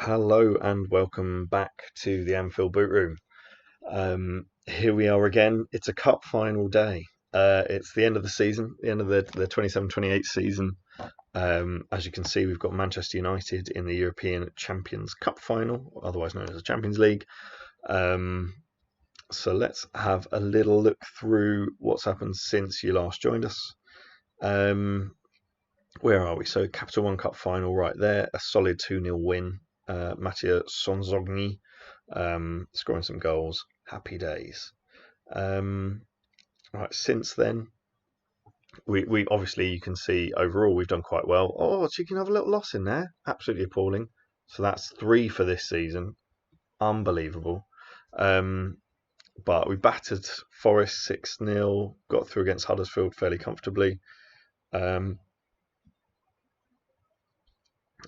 Hello and welcome back to the Anfield boot room. Here we are again. It's a cup final day. It's the end of the season, the end of the 27-28 season. As you can see, we've got Manchester United in the European Champions Cup final, otherwise known as the Champions League. So let's have a little look through what's happened since you last joined us. Where are we? So Capital One Cup final right there, a solid 2-0 win. Mattia Sonzogni scoring some goals. Happy days. Right, since then, we obviously, you can see overall we've done quite well. Oh, so you can have a little loss in there. Absolutely appalling. So that's 3 for this season. Unbelievable. But we battered Forest 6-0, got through against Huddersfield fairly comfortably.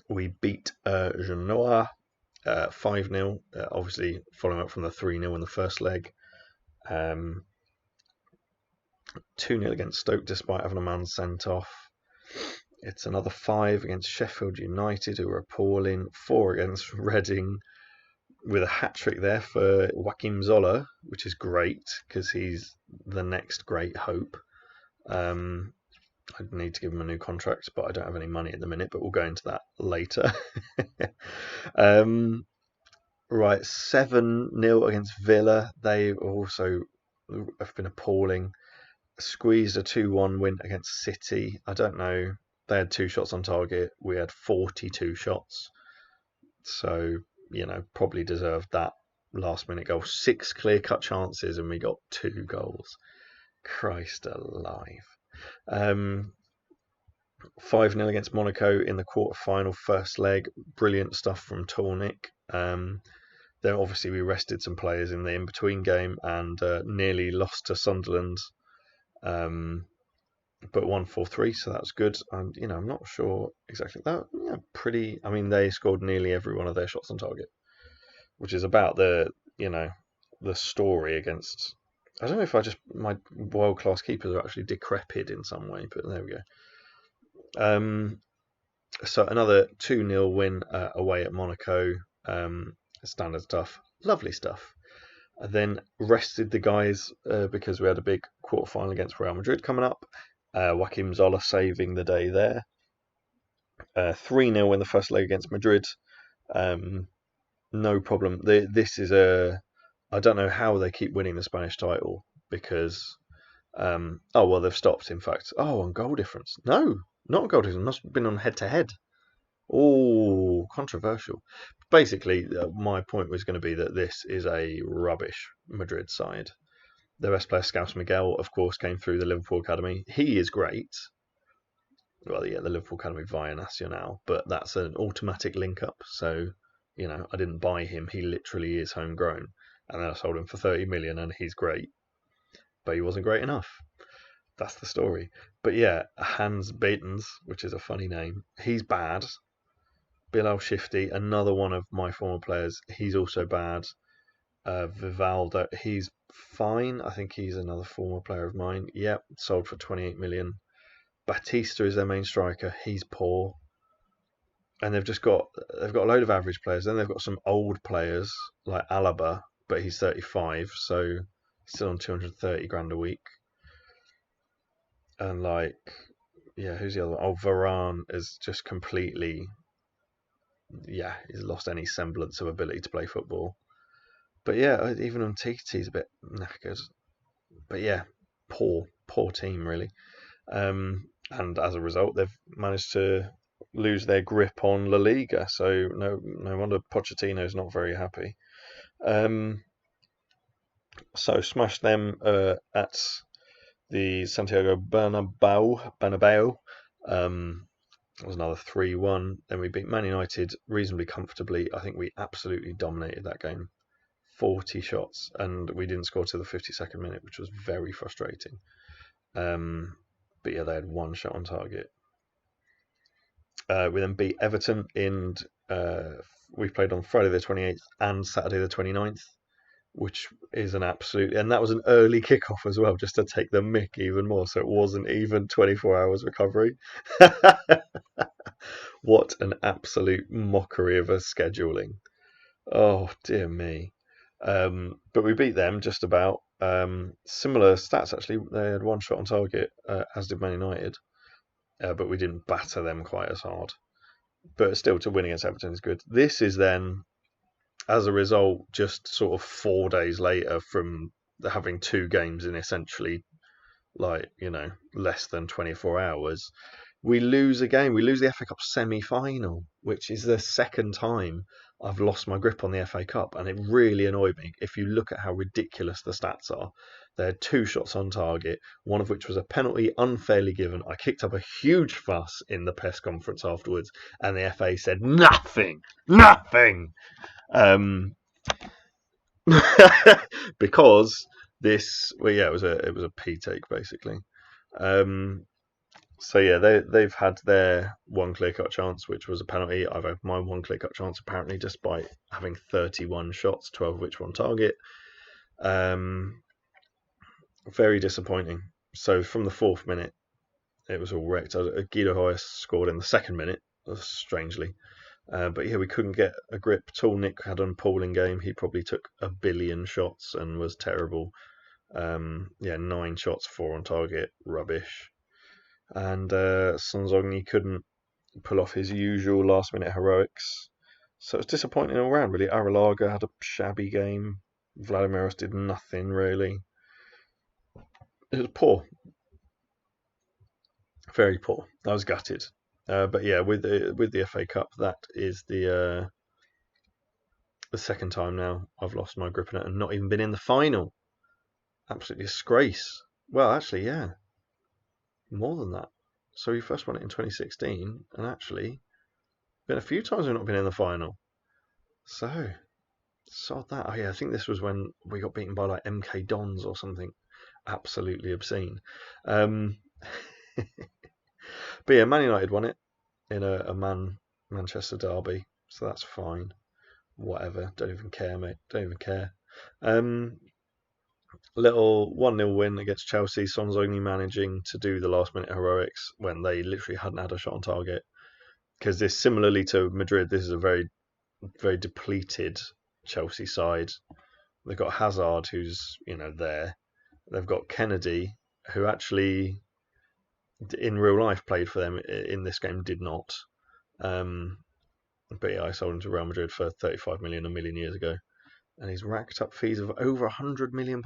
We beat Genoa 5-0, obviously following up from the 3-0 in the first leg. 2-0 against Stoke despite having a man sent off. It's another 5 against Sheffield United, who are appalling. 4 against Reading, with a hat-trick there for Joachim Zoller, which is great because he's the next great hope. I need to give him a new contract, but I don't have any money at the minute, but we'll go into that later. Right, 7-0 against Villa. They also have been appalling. Squeezed a 2-1 win against City. I don't know. They had 2 shots on target. We had 42 shots. So, probably deserved that last minute goal. 6 clear-cut chances and we got 2 goals. Christ alive. 5-0 against Monaco in the quarter-final first leg. Brilliant stuff from Tornik. Then obviously we rested some players in the in-between game and nearly lost to Sunderland, but won 4-3, so that was good. And I'm not sure exactly that. Yeah, pretty. I mean, they scored nearly every one of their shots on target, which is about the story against. I don't know if my world-class keepers are actually decrepit in some way, but there we go. So another 2-0 win away at Monaco. Standard stuff, lovely stuff. And then rested the guys because we had a big quarter-final against Real Madrid coming up. Joachim Zoller saving the day there. 3-0 in the first leg against Madrid. No problem. This is I don't know how they keep winning the Spanish title because they've stopped, in fact. On goal difference. No, not on goal difference. It must have been on head-to-head. Oh, controversial. Basically, my point was going to be that this is a rubbish Madrid side. Their best player, Scouse Miguel, of course, came through the Liverpool Academy. He is great. Well, yeah, the Liverpool Academy via Nacional, but that's an automatic link-up. So, I didn't buy him. He literally is homegrown. And then I sold him for 30 million and he's great. But he wasn't great enough. That's the story. But yeah, Hans Beatens, which is a funny name, he's bad. Bilal Shifty, another one of my former players, he's also bad. Vivaldo, he's fine. I think he's another former player of mine. Yep, sold for 28 million. Batista is their main striker. He's poor. And they've got a load of average players. Then they've got some old players like Alaba, but he's 35, so still on 230 grand a week. And who's the other one? Varane is just completely, he's lost any semblance of ability to play football. But yeah, even Umtiti's a bit knackered. But yeah, poor team really. And as a result, they've managed to lose their grip on La Liga. So no wonder Pochettino's not very happy. So smashed them at the Santiago Bernabeu. It was another 3-1. Then we beat Man United reasonably comfortably. I think we absolutely dominated that game. 40 shots, and we didn't score till the 52nd minute, which was very frustrating. But yeah, they had 1 shot on target. We then beat Everton we played on Friday the 28th and Saturday the 29th, which is an absolute, and that was an early kickoff as well, just to take the mick even more. So it wasn't even 24 hours recovery. What an absolute mockery of a scheduling. Oh dear me. But we beat them just about. Similar stats actually. They had one shot on target, as did Man United, but we didn't batter them quite as hard. But still, to win against Everton is good. This is then, as a result, just sort of 4 days later from having 2 games in essentially less than 24 hours. We lose a game. We lose the FA Cup semi-final, which is the second time I've lost my grip on the FA Cup, and it really annoyed me. If you look at how ridiculous the stats are, they had 2 shots on target, one of which was a penalty unfairly given. I kicked up a huge fuss in the press conference afterwards, and the FA said nothing. Because it was a P take basically. So yeah, they've had their one clear cut chance, which was a penalty. I've had my one clear cut chance apparently, despite having 31 shots, 12 of which were on target. Very disappointing. So from the 4th minute, it was all wrecked. Guido Hoyes scored in the 2nd minute, strangely. But yeah, we couldn't get a grip at all. Nick had an appalling game. He probably took 1 billion shots and was terrible. 9 shots, 4 on target, rubbish. And Sonzogny couldn't pull off his usual last-minute heroics. So it was disappointing all round, really. Arrillaga had a shabby game. Vladimiros did nothing, really. It was poor. Very poor. I was gutted. But yeah, with the FA Cup, that is the second time now I've lost my grip on it and not even been in the final. Absolute disgrace. Well, actually, yeah. More than that. So we first won it in 2016, and actually, been a few times we've not been in the final. So, sod that. Oh yeah, I think this was when we got beaten by like MK Dons or something. Absolutely obscene. But yeah, Man United won it in a Manchester derby, so that's fine. Whatever, don't even care, mate. Don't even care. Little 1-0 win against Chelsea. Son's only managing to do the last-minute heroics when they literally hadn't had a shot on target. Because this, similarly to Madrid, this is a very, very depleted Chelsea side. They've got Hazard, who's there. They've got Kennedy, who actually, in real life, played for them. In this game, did not. But yeah, I sold him to Real Madrid for 35 million a million years ago, and he's racked up fees of over £100 million.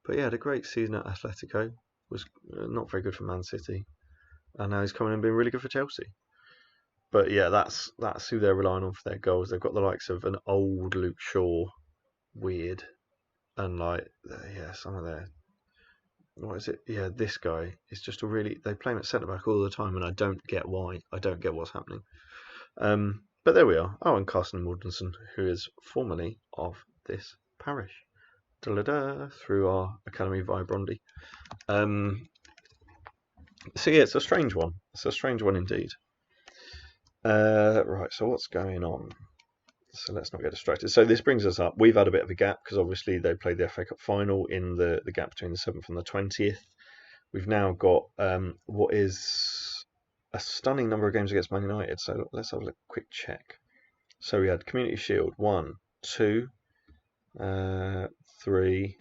But yeah, had a great season at Atletico. Was not very good for Man City, and now he's coming and being really good for Chelsea. But yeah, that's who they're relying on for their goals. They've got the likes of an old Luke Shaw, weird, and some of their, what is it? Yeah, this guy is just a really, they play him at centre back all the time, and I don't get why. I don't get what's happening. But there we are. Oh, and Carson Mortensen, who is formerly of this parish, through our academy via Brondy. So yeah, it's a strange one. It's a strange one indeed. Right, so what's going on? So let's not get distracted. So this brings us up. We've had a bit of a gap because obviously they played the FA Cup final in the gap between the 7th and the 20th. We've now got what is a stunning number of games against Man United. So let's have a quick check. So we had Community Shield 1, 2, 3,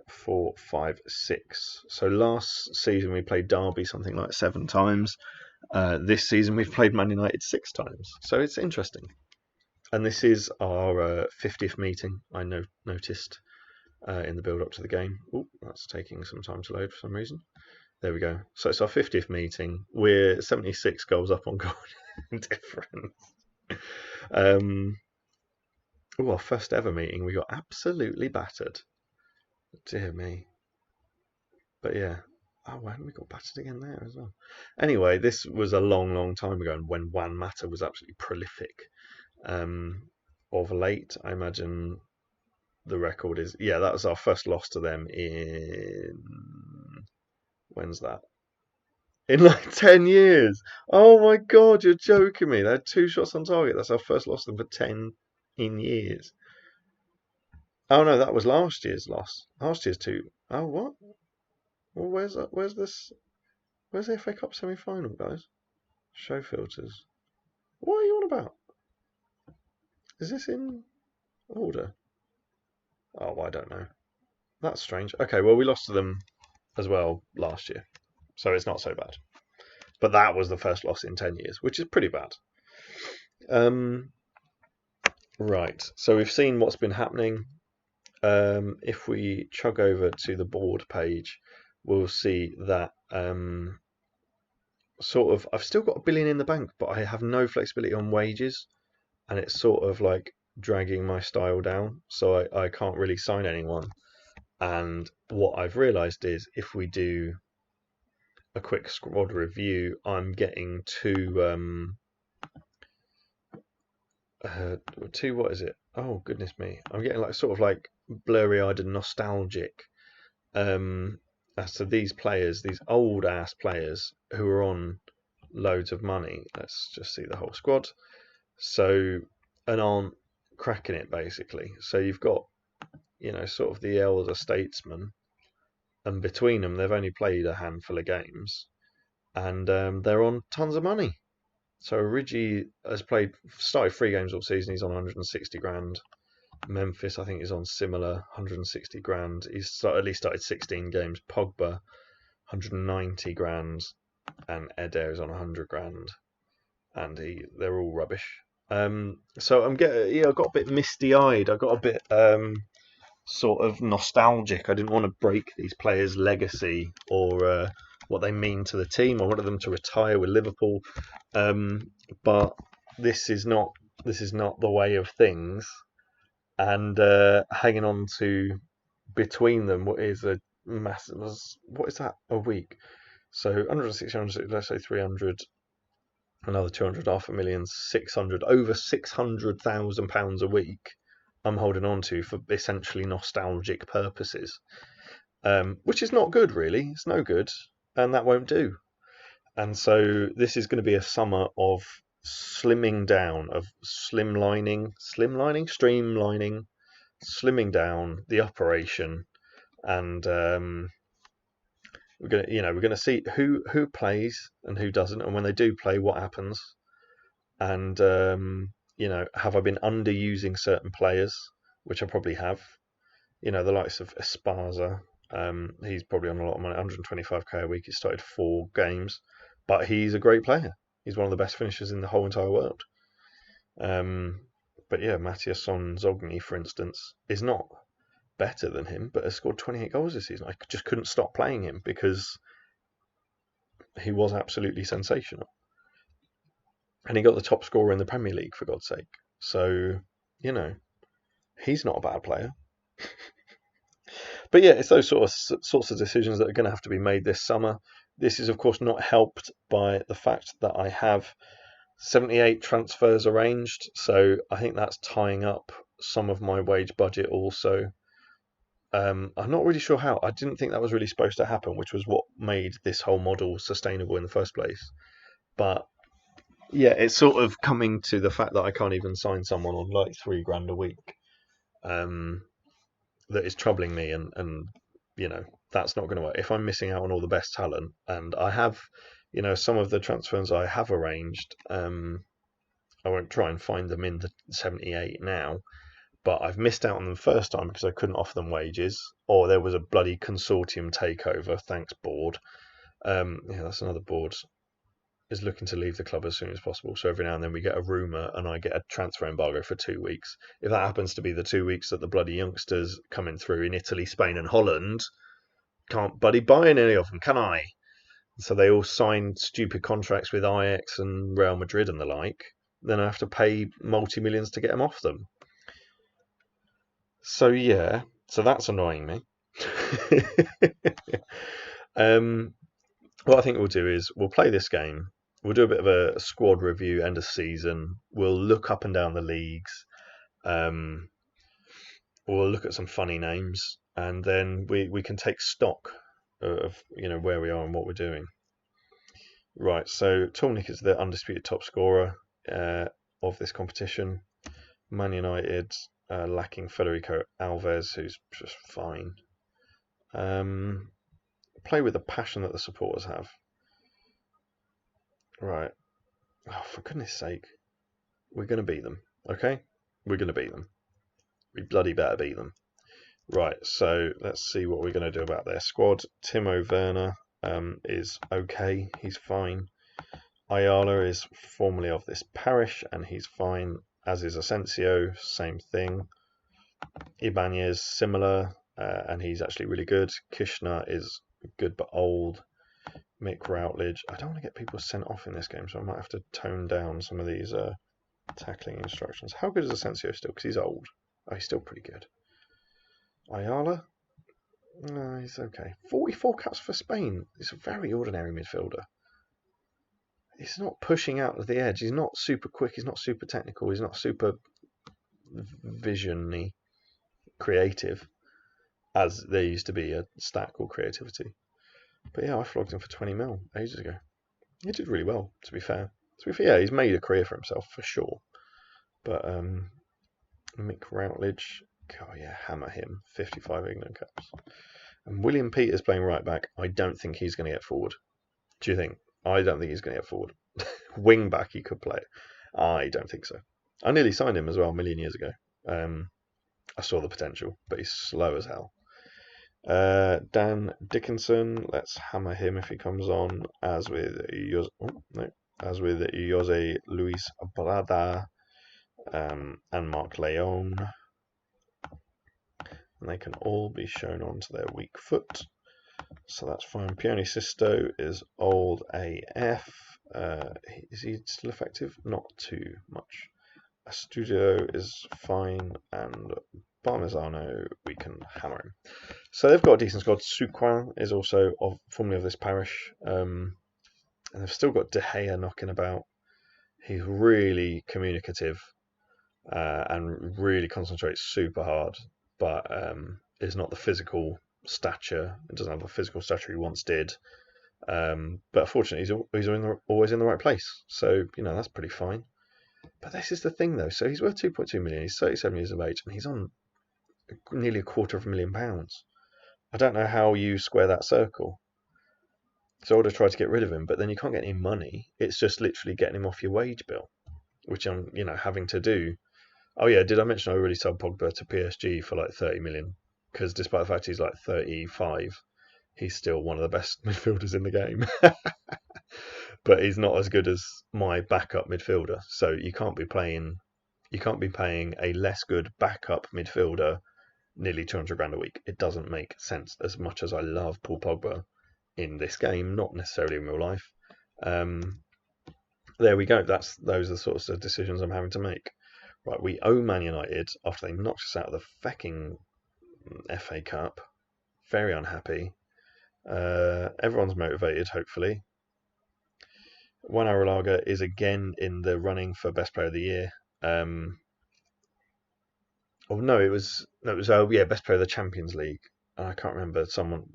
4, 5, 6. So last season we played Derby something like 7 times. This season we've played Man United 6 times. So it's interesting. And this is our 50th meeting, I noticed in the build-up to the game. Oh, that's taking some time to load for some reason. There we go. So it's our 50th meeting. We're 76 goals up on goal difference. Our first ever meeting, we got absolutely battered. Dear me. But yeah. Oh, when we got battered again there as well. Anyway, this was a long, long time ago when Juan Mata was absolutely prolific. Of late, I imagine the record is... Yeah, that was our first loss to them in... When's that? In like 10 years. Oh my God, you're joking me. They had 2 shots on target. That's our first loss to them for 10 years. Oh no, that was last year's loss. Last year's 2. Oh, what? Well, where's this? Where's the FA Cup semi-final, guys? Show filters. What are you on about? Is this in order? Oh, I don't know. That's strange. Okay, well, we lost to them as well last year, so it's not so bad. But that was the first loss in 10 years, which is pretty bad. Right, so we've seen what's been happening. If we chug over to the board page, we'll see that sort of I've still got £1 billion in the bank, but I have no flexibility on wages, and it's sort of like dragging my style down, so I can't really sign anyone. And what I've realised is if we do a quick squad review, I'm getting two what is it? Oh goodness me! I'm getting like sort of like blurry-eyed and nostalgic as to these players, these old ass players who are on loads of money. Let's just see the whole squad. So and aren't cracking it basically. So you've got sort of the elder statesmen, and between them they've only played a handful of games, and they're on tons of money. So Origi has started 3 games all season. He's on 160 grand. Memphis, I think, is on similar 160 grand. He's at least started 16 games. Pogba, 190 grand, and Eder is on 100 grand, and they're all rubbish. So I got a bit misty-eyed. I got a bit sort of nostalgic. I didn't want to break these players' legacy or what they mean to the team. I wanted them to retire with Liverpool, but this is not the way of things. And hanging on to between them what is a massive. What is that a week? So 160, let's say 300, another 200, $500,000, 600, over £600,000 a week. I'm holding on to for essentially nostalgic purposes, which is not good, really. It's no good, and that won't do. And so this is going to be a summer of slimming down, of streamlining, slimming down the operation, and we're gonna see who plays and who doesn't, and when they do play, what happens. And have I been underusing certain players, which I probably have. The likes of Esparza. He's probably on a lot of money, 125k a week. He started 4 games, but he's a great player. He's one of the best finishers in the whole entire world. But yeah, Matthias Zogny, for instance, is not better than him, but has scored 28 goals this season. I just couldn't stop playing him because he was absolutely sensational. And he got the top scorer in the Premier League, for God's sake. So, he's not a bad player. But yeah, it's those sorts of decisions that are going to have to be made this summer. This is, of course, not helped by the fact that I have 78 transfers arranged. So I think that's tying up some of my wage budget also. I'm not really sure how. I didn't think that was really supposed to happen, which was what made this whole model sustainable in the first place. But yeah, it's sort of coming to the fact that I can't even sign someone on like £3,000 a week. That is troubling me, and that's not going to work. If I'm missing out on all the best talent, and I have, some of the transfers I have arranged, I won't try and find them in the 78 now. But I've missed out on them first time because I couldn't offer them wages, or there was a bloody consortium takeover. Thanks, board. That's another board is looking to leave the club as soon as possible. So every now and then we get a rumour, and I get a transfer embargo for 2 weeks. If that happens to be the 2 weeks that the bloody youngsters coming through in Italy, Spain, and Holland, can't bloody buy any of them, can I? So they all signed stupid contracts with Ajax and Real Madrid and the like. Then I have to pay multi-millions to get them off them. So yeah, so that's annoying me. What I think we'll do is we'll play this game. We'll do a bit of a squad review, end of season. We'll look up and down the leagues. We'll look at some funny names, and then we can take stock of where we are and what we're doing. Right, so Tolnik is the undisputed top scorer of this competition. Man United lacking Federico Alves, who's just fine. Play with the passion that the supporters have. Right. Oh, for goodness sake. We're going to beat them. Okay? We're going to beat them. We bloody better beat them. Right, so let's see what we're going to do about their squad. Timo Werner is okay. He's fine. Ayala is formerly of this parish, and he's fine, as is Asensio, same thing. Ibanez, similar, and he's actually really good. Kishner is good but old. Mick Routledge. I don't want to get people sent off in this game, so I might have to tone down some of these tackling instructions. How good is Asensio still? Because he's old. Oh, he's still pretty good. Ayala? No, he's okay. 44 caps for Spain. He's a very ordinary midfielder. He's not pushing out of the edge. He's not super quick. He's not super technical. He's not super vision-y creative, as there used to be a stat called creativity. But yeah, I flogged him for 20 mil ages ago. He did really well, to be fair. Yeah, he's made a career for himself for sure. But Mick Routledge, oh yeah, hammer him. 55 England caps. And William Peters playing right back. I don't think he's going to get forward. Do you think? I don't think he's going to get forward. Wing back he could play. I don't think so. I nearly signed him as well a million years ago. I saw the potential, but he's slow as hell. Dan Dickinson, let's hammer him if he comes on, as with Jose Luis Brada and Mark Leon. And they can all be shown onto their weak foot. So that's fine. Pione Sisto is old AF. Is he still effective? Not too much. Astudio is fine, and Parmesano, we can hammer him. So they've got a decent squad. Suquin is also formerly of this parish. And they've still got De Gea knocking about. He's really communicative and really concentrates super hard, but is not the physical stature. It doesn't have the physical stature he once did. But fortunately, he's always in the right place. So, that's pretty fine. But this is the thing, though. So he's worth 2.2 million. He's 37 years of age, and he's on nearly £250,000. I don't know how you square that circle. So I would have tried to get rid of him, but then you can't get any money. It's just literally getting him off your wage bill, which I'm, having to do. Oh yeah, did I mention I already sold Pogba to PSG for like 30 million? Because despite the fact he's like 35, he's still one of the best midfielders in the game. But he's not as good as my backup midfielder. So you can't be paying a less good backup midfielder nearly 200 grand a week. It doesn't make sense. As much as I love Paul Pogba in this game, not necessarily in real life. There we go. Those are the sorts of decisions I'm having to make. Right, we owe Man United after they knocked us out of the fecking FA Cup. Very unhappy. Everyone's motivated, hopefully. Juan Arrilaga is again in the running for Best Player of the Year. Best Player of the Champions League. I can't remember someone.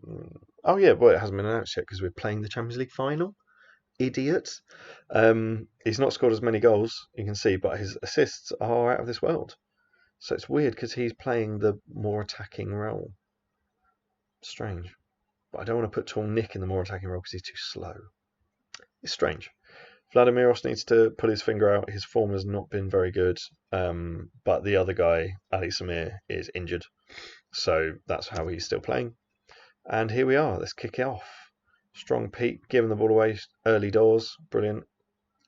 Oh yeah, well, it hasn't been announced yet because we're playing the Champions League final. Idiot. He's not scored as many goals, you can see, but his assists are out of this world. So it's weird because he's playing the more attacking role. Strange. But I don't want to put Tall Nick in the more attacking role because he's too slow. It's strange. Vladimiros needs to pull his finger out. His form has not been very good. But the other guy, Ali Samir, is injured. So that's how he's still playing. And here we are. Let's kick it off. Strong Pete, giving the ball away early doors. Brilliant.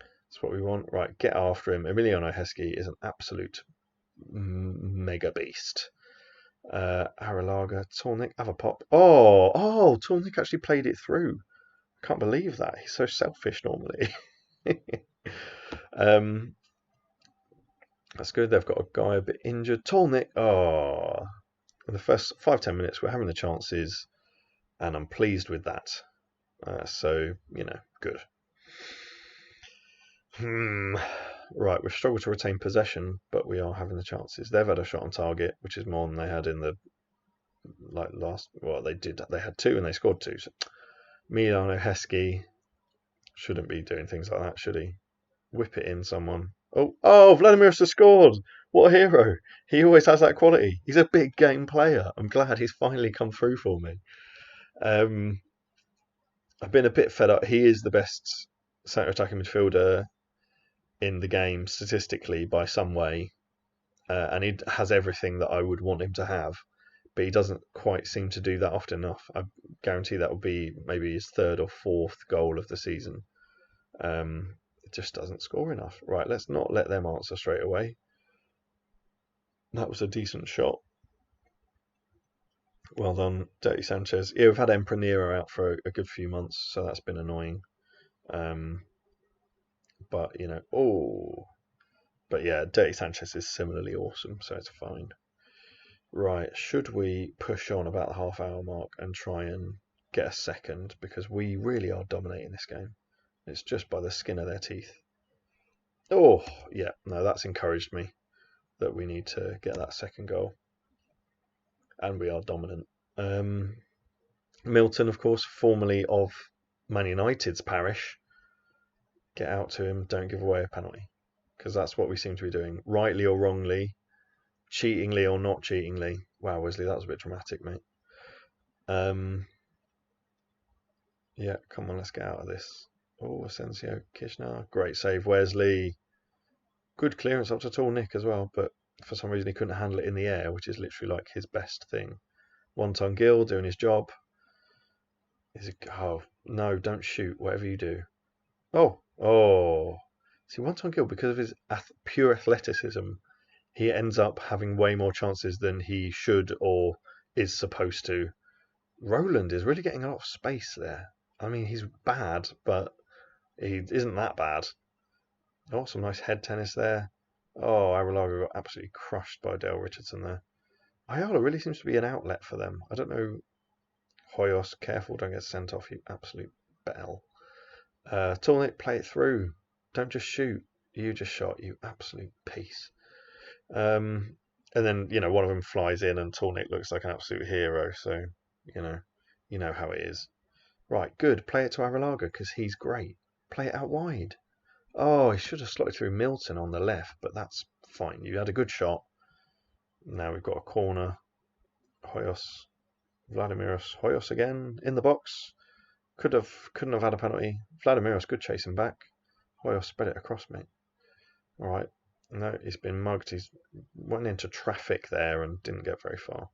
That's what we want. Right, get after him. Emiliano Heskey is an absolute mega beast. Arrilaga, Tornick, have a pop. Oh, Tornick actually played it through. Can't believe that. He's so selfish normally. That's good. They've got a guy a bit injured. Tornick. In the first 5-10 minutes, we're having the chances, and I'm pleased with that. So, good. Right, we've struggled to retain possession, but we are having the chances. They've had a shot on target, which is more than they had in the last. Well, they did. They had 2 and they scored 2. So Milano Heskey shouldn't be doing things like that, should he? Whip it in, someone. Oh, Vladimiros has scored! What a hero! He always has that quality. He's a big game player. I'm glad he's finally come through for me. I've been a bit fed up. He is the best centre attacking midfielder in the game statistically by some way, and he has everything that I would want him to have, but he doesn't quite seem to do that often enough. I guarantee that will be maybe his third or fourth goal of the season. It just doesn't score enough. Right, let's not let them answer straight away. That was a decent shot. Well done, Dirty Sanchez. Yeah, we've had Emperor Nero out for a good few months, so that's been annoying. But, you know, but yeah, Dirty Sanchez is similarly awesome, so it's fine. Right, should we push on about the half-hour mark and try and get a second? Because we really are dominating this game. It's just by the skin of their teeth. Oh, yeah, no, that's encouraged me that we need to get that second goal. And we are dominant. Milton, of course, formerly of Man United's parish. Get out to him, don't give away a penalty. Because that's what we seem to be doing, rightly or wrongly, cheatingly or not cheatingly. Wow, Wesley, that was a bit dramatic, mate. Yeah, come on, let's get out of this. Oh, Asensio, Kishnar, great save, Wesley. Good clearance up to tall Nick as well, but for some reason he couldn't handle it in the air, which is literally like his best thing. One-ton Gill doing his job. Oh, no, don't shoot, whatever you do. Oh. See, One-ton Gill, because of his pure athleticism, he ends up having way more chances than he should or is supposed to. Roland is really getting a lot of space there. I mean, he's bad, but he isn't that bad. Oh, some nice head tennis there. Oh, Arrilaga got absolutely crushed by Dale Richardson there. Ayala really seems to be an outlet for them. I don't know. Hoyos, careful, don't get sent off, you absolute bell. Tallnick, play it through. Don't just shoot. You just shot, you absolute piece. And then, you know, one of them flies in and Tallnick looks like an absolute hero. So, you know how it is. Right, good. Play it to Arrilaga because he's great. Play it out wide. Oh, he should have slotted through Milton on the left, but that's fine. You had a good shot. Now we've got a corner. Hoyos, Vladimiros, Hoyos again in the box. Couldn't have had a penalty. Vladimiros, good chasing back. Hoyos spread it across, mate. All right. No, he's been mugged. He's went into traffic there and didn't get very far.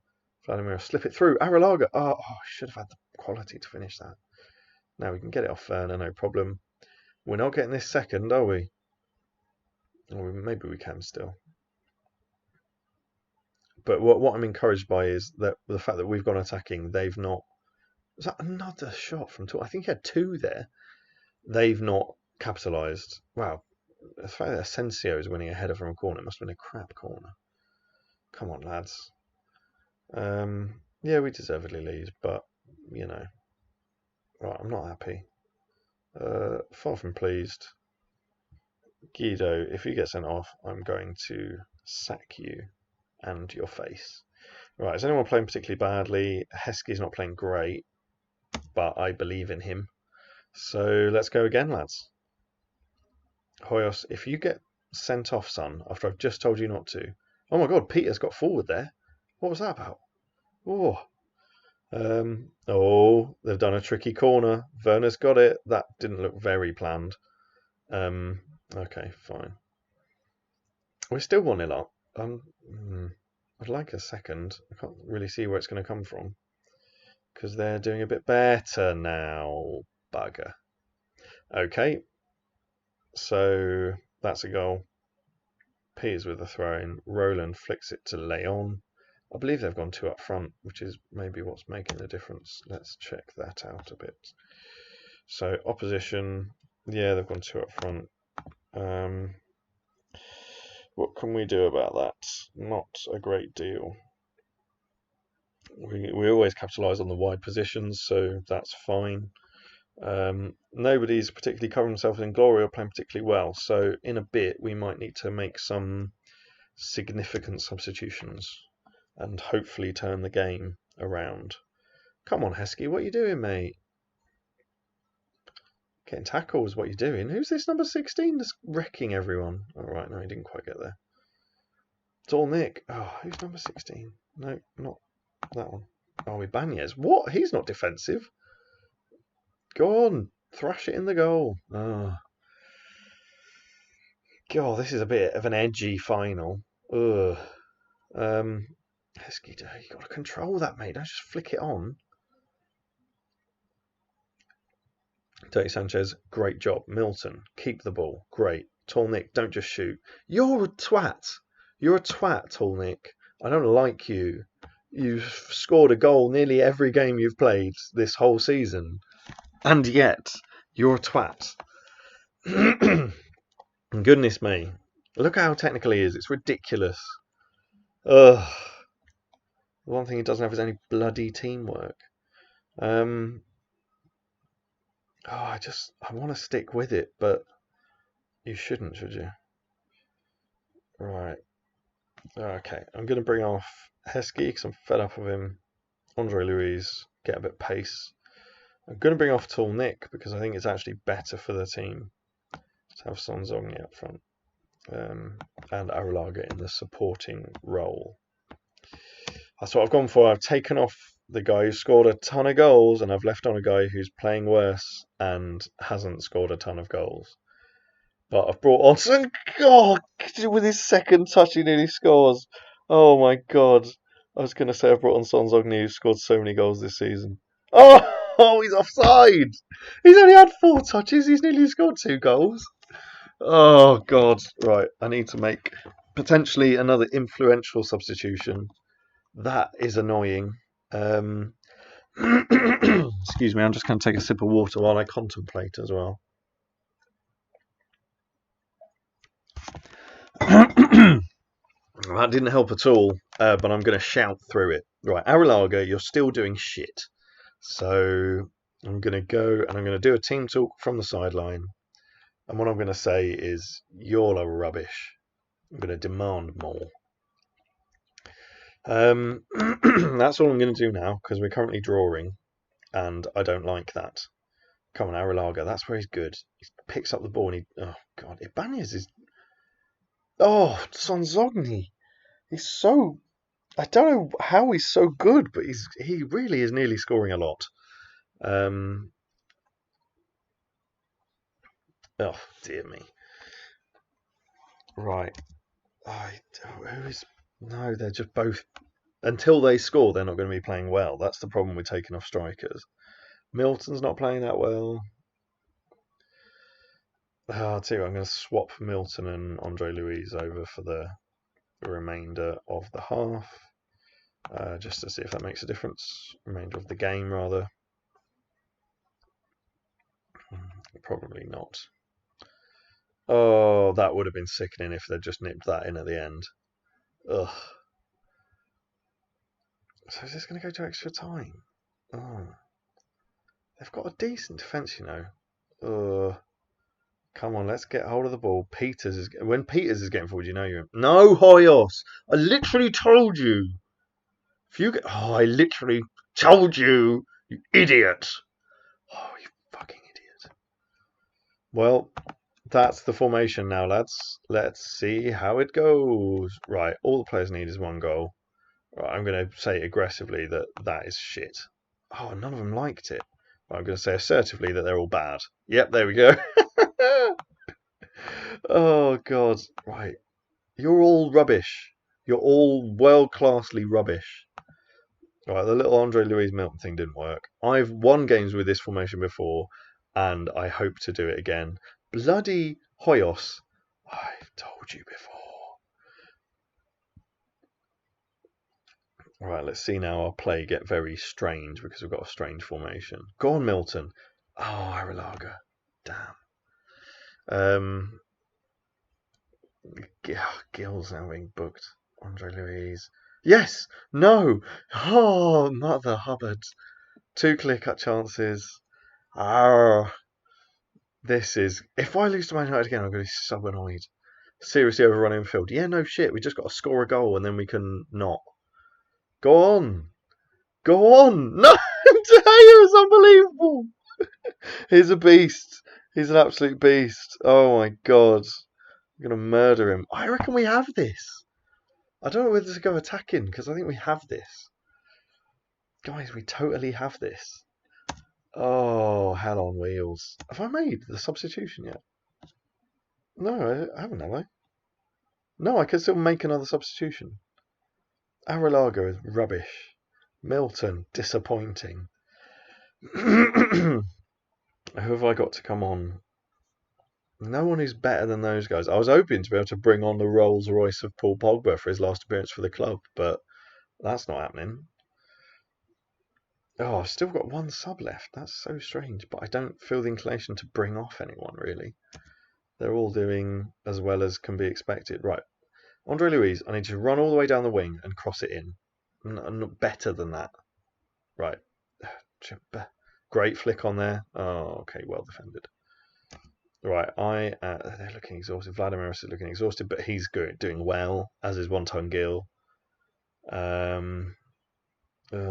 Vladimiros, slip it through. Arrilaga. Oh, should have had the quality to finish that. Now we can get it off Werner, no problem. We're not getting this second, are we? Or maybe we can still. But what I'm encouraged by is that the fact that we've gone attacking, they've not. Was that another shot from Tor? I think he had two there. They've not capitalised. Wow. The fact that Asensio is winning a header from a corner must have been a crap corner. Come on, lads. Yeah, we deservedly lead, but, you know. Right, I'm not happy. Far from pleased. Guido, if you get sent off, I'm going to sack you and your face. Right, is anyone playing particularly badly? Heskey's not playing great, but I believe in him. So let's go again, lads. Hoyos, if you get sent off, son, after I've just told you not to. Oh my God, Peter's got forward there. What was that about? They've done a tricky corner. Werner's got it. That didn't look very planned. Okay, fine. We're still 1-0 up. I'd like a second. I can't really see where it's going to come from. Because they're doing a bit better now. Bugger. Okay. So that's a goal. Peters with a throw in. Roland flicks it to Leon. I believe they've gone 2 up front, which is maybe what's making the difference. Let's check that out a bit. So opposition, yeah, they've gone 2 up front. What can we do about that? Not a great deal. We always capitalise on the wide positions, so that's fine. Nobody's particularly covering themselves in glory or playing particularly well, so in a bit we might need to make some significant substitutions and hopefully turn the game around. Come on, Heskey, what are you doing, mate? Getting tackles, what are you doing? Who's this number 16 that's wrecking everyone? Alright, no, he didn't quite get there. It's all Nick. Oh, who's number 16? No, not that one. Oh, Ibanez. What? He's not defensive. Go on. Thrash it in the goal. Oh. God, this is a bit of an edgy final. Ugh. Heskey, you got to control that, mate. Don't just flick it on. Dirty Sanchez, great job. Milton, keep the ball. Great. Tall Nick, don't just shoot. You're a twat. You're a twat, Tall Nick. I don't like you. You've scored a goal nearly every game you've played this whole season. And yet, you're a twat. Goodness me. Look how technical he is. It's ridiculous. Ugh. The one thing he doesn't have is any bloody teamwork. I want to stick with it, but you shouldn't, should you? Right. Okay, I'm going to bring off Heskey because I'm fed up of him. Andre Luiz, get a bit of pace. I'm going to bring off Tall Nick because I think it's actually better for the team to have Sonzogni up front and Arrillaga in the supporting role. That's what I've gone for. I've taken off the guy who scored a ton of goals and I've left on a guy who's playing worse and hasn't scored a ton of goals. But I've brought on some... God, with his second touch he nearly scores. Oh my God. I was going to say I've brought on Sonzogni who scored so many goals this season. Oh, he's offside. He's only had 4 touches. He's nearly scored 2 goals. Oh God. Right, I need to make potentially another influential substitution. That is annoying. Excuse me, I'm just going to take a sip of water while I contemplate as well. That didn't help at all, but I'm going to shout through it. Right, Arrillaga, you're still doing shit. So I'm going to go and I'm going to do a team talk from the sideline. And what I'm going to say is, you're a rubbish. I'm going to demand more. That's all I'm going to do now, because we're currently drawing, and I don't like that. Come on, Arrillaga, that's where he's good. He picks up the ball and he... Oh, God, Ibanez is... Oh, Sonzogni. He's so... I don't know how he's so good, but he really is nearly scoring a lot. Oh, dear me. Right. Who is... No, they're just both... Until they score, they're not going to be playing well. That's the problem with taking off strikers. Milton's not playing that well. I'll tell you what, I'm going to swap Milton and Andre Luiz over for the remainder of the half. Just to see if that makes a difference. Remainder of the game, rather. Probably not. Oh, that would have been sickening if they'd just nipped that in at the end. Ugh. So is this going to go to extra time? Oh. They've got a decent defence, you know. Come on, let's get hold of the ball. When Peters is getting forward, you know you're... No, Hoyos! I literally told you! I literally told you, you idiot! Oh, you fucking idiot. Well, that's the formation now, lads. Let's see how it goes. Right, all the players need is 1 goal. Right, I'm going to say aggressively that is shit. Oh, none of them liked it. But I'm going to say assertively that they're all bad. Yep, there we go. Oh, God. Right. You're all rubbish. You're all world-classly rubbish. Right, the little Andre Luiz Milton thing didn't work. I've won games with this formation before, and I hope to do it again. Bloody Hoyos. I've told you before. Right, let's see now our play get very strange because we've got a strange formation. Go on, Milton. Oh, Arrillaga. Damn. Gill's now being booked. Andre Luiz. Yes! No! Oh, Mother Hubbard. 2 clear-cut chances. This is... If I lose to Man Utd again, I'm going to be so annoyed. Seriously overrun Anfield. Yeah, no shit. We just got to score a goal and then we can not. Go on. Go on. No! De Gea is unbelievable. He's a beast. He's an absolute beast. Oh my God. I'm going to murder him. I reckon we have this. I don't know whether to go attacking because I think we have this. Guys, we totally have this. Oh, hell on wheels. Have I made the substitution yet? No, I haven't, have I? No, I can still make another substitution. Arrilaga is rubbish. Milton, disappointing. Who have I got to come on? No one is better than those guys. I was hoping to be able to bring on the Rolls Royce of Paul Pogba for his last appearance for the club, but that's not happening. Oh, I've still got one sub left. That's so strange, but I don't feel the inclination to bring off anyone, really. They're all doing as well as can be expected. Right, Andre Luiz, I need to run all the way down the wing and cross it in. Not better than that. Right. Great flick on there. Oh, okay, well defended. Right, they're looking exhausted. Vladimir is looking exhausted, but he's doing well, as is Wonton Gil. I'm going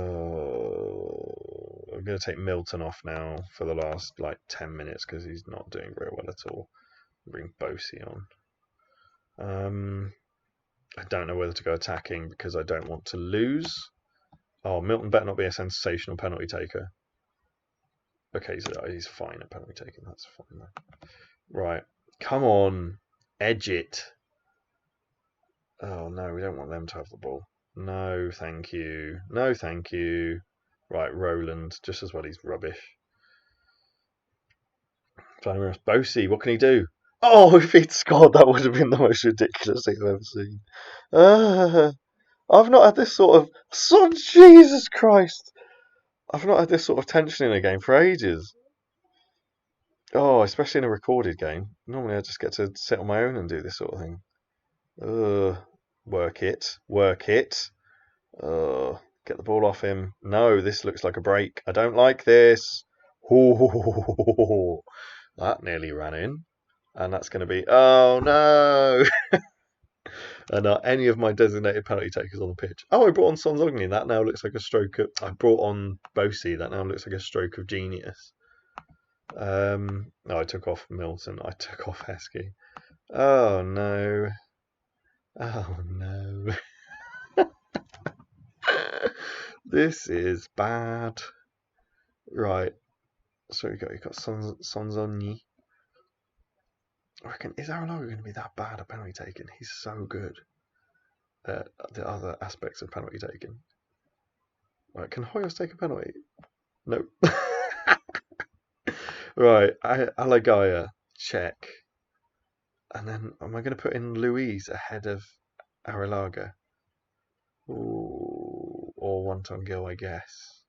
to take Milton off now for the last 10 minutes because he's not doing very well at all. Bring Bosey on. I don't know whether to go attacking because I don't want to lose. Oh, Milton better not be a sensational penalty taker. Okay, so he's fine at penalty taking. That's fine then. Right, come on, edge it. Oh no, we don't want them to have the ball. No, thank you. No, thank you. Right, Roland, just as well he's rubbish. Vladimir Bosey, what can he do? Oh, if he'd scored, that would have been the most ridiculous thing I've ever seen. I've not had this sort of... Jesus Christ! I've not had this sort of tension in a game for ages. Oh, especially in a recorded game. Normally I just get to sit on my own and do this sort of thing. Work it. Work it. Get the ball off him. No, this looks like a break. I don't like this. Ooh, that nearly ran in. And that's going to be... Oh, no! And not any of my designated penalty takers on the pitch. Oh, I brought on Sonzogni. That now looks like a stroke of... I brought on Bosey. That now looks like a stroke of genius. No, I took off Milton. I took off Heskey. Oh, no. Oh, no. This is bad. Right. So you've got Sonzogni. I reckon, is Arrilaga going to be that bad at penalty taking? He's so good at the other aspects of penalty taking. Right, can Hoyos take a penalty? No. Right, Alagaya, check. And then, am I going to put in Luiz ahead of Arrilaga? Ooh, or Wonton Gil, I guess.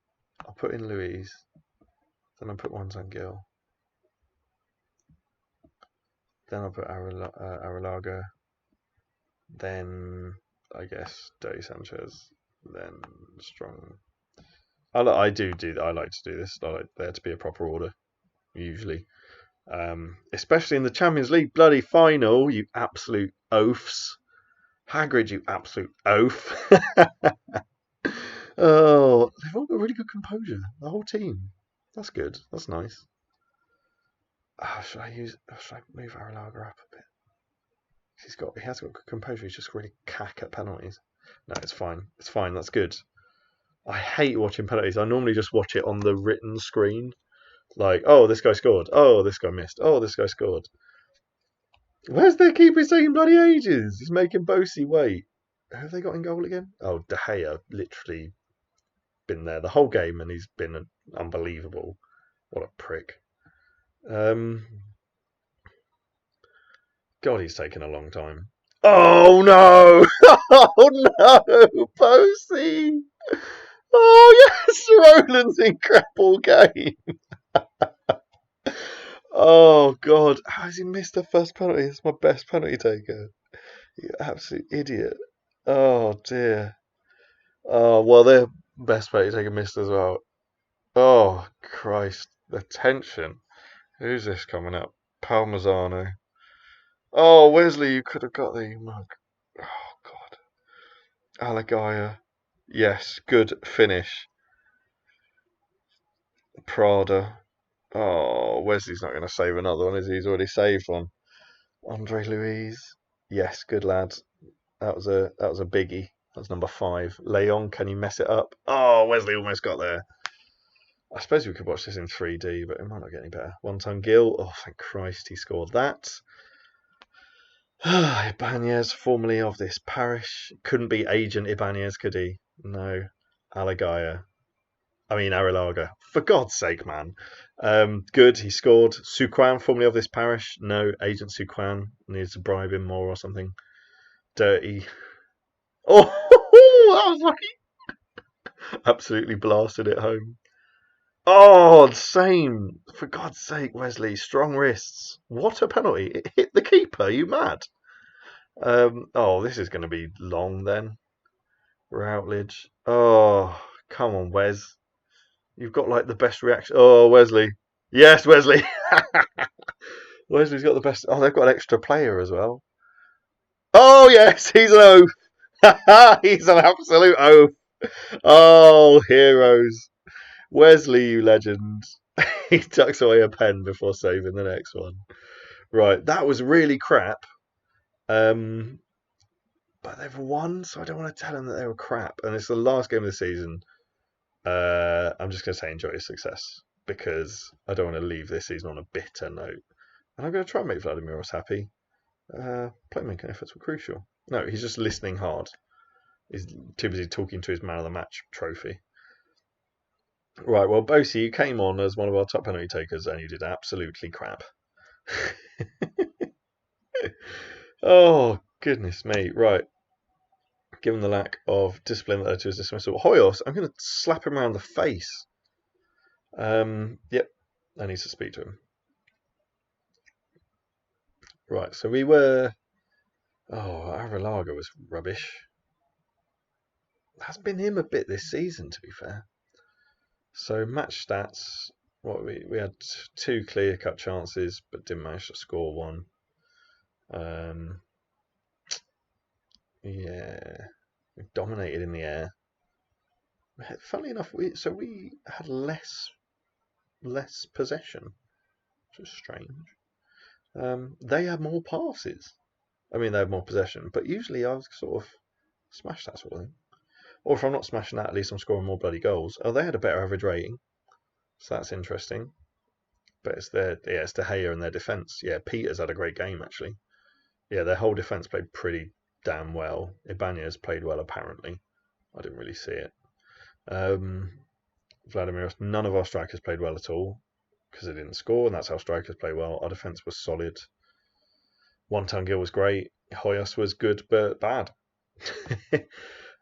I'll put in Luiz. Then I'll put Wonton Gil. Then I'll put Arrilaga. Then, I guess, Dirty Sanchez. Then Strong. I like to do this. I like there to be a proper order, usually. Especially in the Champions League bloody final, you absolute oafs. Hagrid, you absolute oaf. Oh, they've all got really good composure. The whole team. That's good. That's nice. Should I move Arrilaga up a bit? He has got good composure. He's just really cack at penalties. No, it's fine. It's fine. That's good. I hate watching penalties. I normally just watch it on the written screen. Like, oh, this guy scored. Oh, this guy missed. Oh, this guy scored. Where's their keeper? He's taking bloody ages. He's making Bosey wait. Who have they got in goal again? Oh, De Gea. Literally been there the whole game and he's been unbelievable. What a prick. God, he's taken a long time. Oh, no! Oh, no! Bosey! Oh, yes! Roland's incredible game. Oh, God. How has he missed the first penalty? It's my best penalty taker. You absolute idiot. Oh, dear. Oh, well, their best penalty taker missed as well. Oh, Christ. The tension. Who's this coming up? Palmazzano. Oh, Wesley, you could have got the mug. Oh, God. Alagaya. Yes, good finish. Prada. Oh, Wesley's not going to save another one, is he? He's already saved one. Andre Luiz. Yes, good lad. That was a biggie. That's number 5. Leon, can you mess it up? Oh, Wesley almost got there. I suppose we could watch this in 3D, but it might not get any better. One-time Gill. Oh, thank Christ he scored that. Ibanez, formerly of this parish. Couldn't be Agent Ibanez, could he? No. Alagaya. I mean, Arilaga. For God's sake, man. Good, he scored. Suquan, formerly of this parish. No, Agent Suquan. Needs to bribe him more or something. Dirty. Oh, that was lucky. Absolutely blasted it home. Oh, same. For God's sake, Wesley. Strong wrists. What a penalty. It hit the keeper. You mad? Oh, this is going to be long then. Routledge. Oh, come on, Wes. You've got like the best reaction. Oh, Wesley. Yes, Wesley. Wesley's got the best. Oh, they've got an extra player as well. Oh, yes, he's an oaf. He's an absolute oaf. Oh, heroes. Wesley, you legend. He tucks away a pen before saving the next one. Right, that was really crap. But they've won, so I don't want to tell them that they were crap. And it's the last game of the season. I'm just going to say enjoy your success because I don't want to leave this season on a bitter note. And I'm going to try and make Vladimiros happy. Playmaking efforts were crucial. No, he's just listening hard. He's too busy talking to his man of the match trophy. Right, well, Bosie, you came on as one of our top penalty takers and you did absolutely crap. Oh, goodness me. Right. Given the lack of discipline that led to his dismissal. Hoyos, I'm going to slap him around the face. Yep, I need to speak to him. Right, so we were... Oh, Arilaga was rubbish. Has been him a bit this season, to be fair. So match stats, what we had 2 clear-cut chances, but didn't manage to score one. Yeah, we dominated in the air. Funnily enough, we had less possession, which was strange. They had more passes. I mean, they had more possession, but usually I sort of smash that sort of thing. Or if I'm not smashing that, at least I'm scoring more bloody goals. Oh, they had a better average rating, so that's interesting. But it's De Gea and their defence. Yeah, Peters had a great game actually. Yeah, their whole defence played pretty damn well. Ibanez played well apparently. I didn't really see it. Vladimiros, none of our strikers played well at all because they didn't score, and that's how strikers play well. Our defence was solid. One-time Gill was great. Hoyos was good but bad.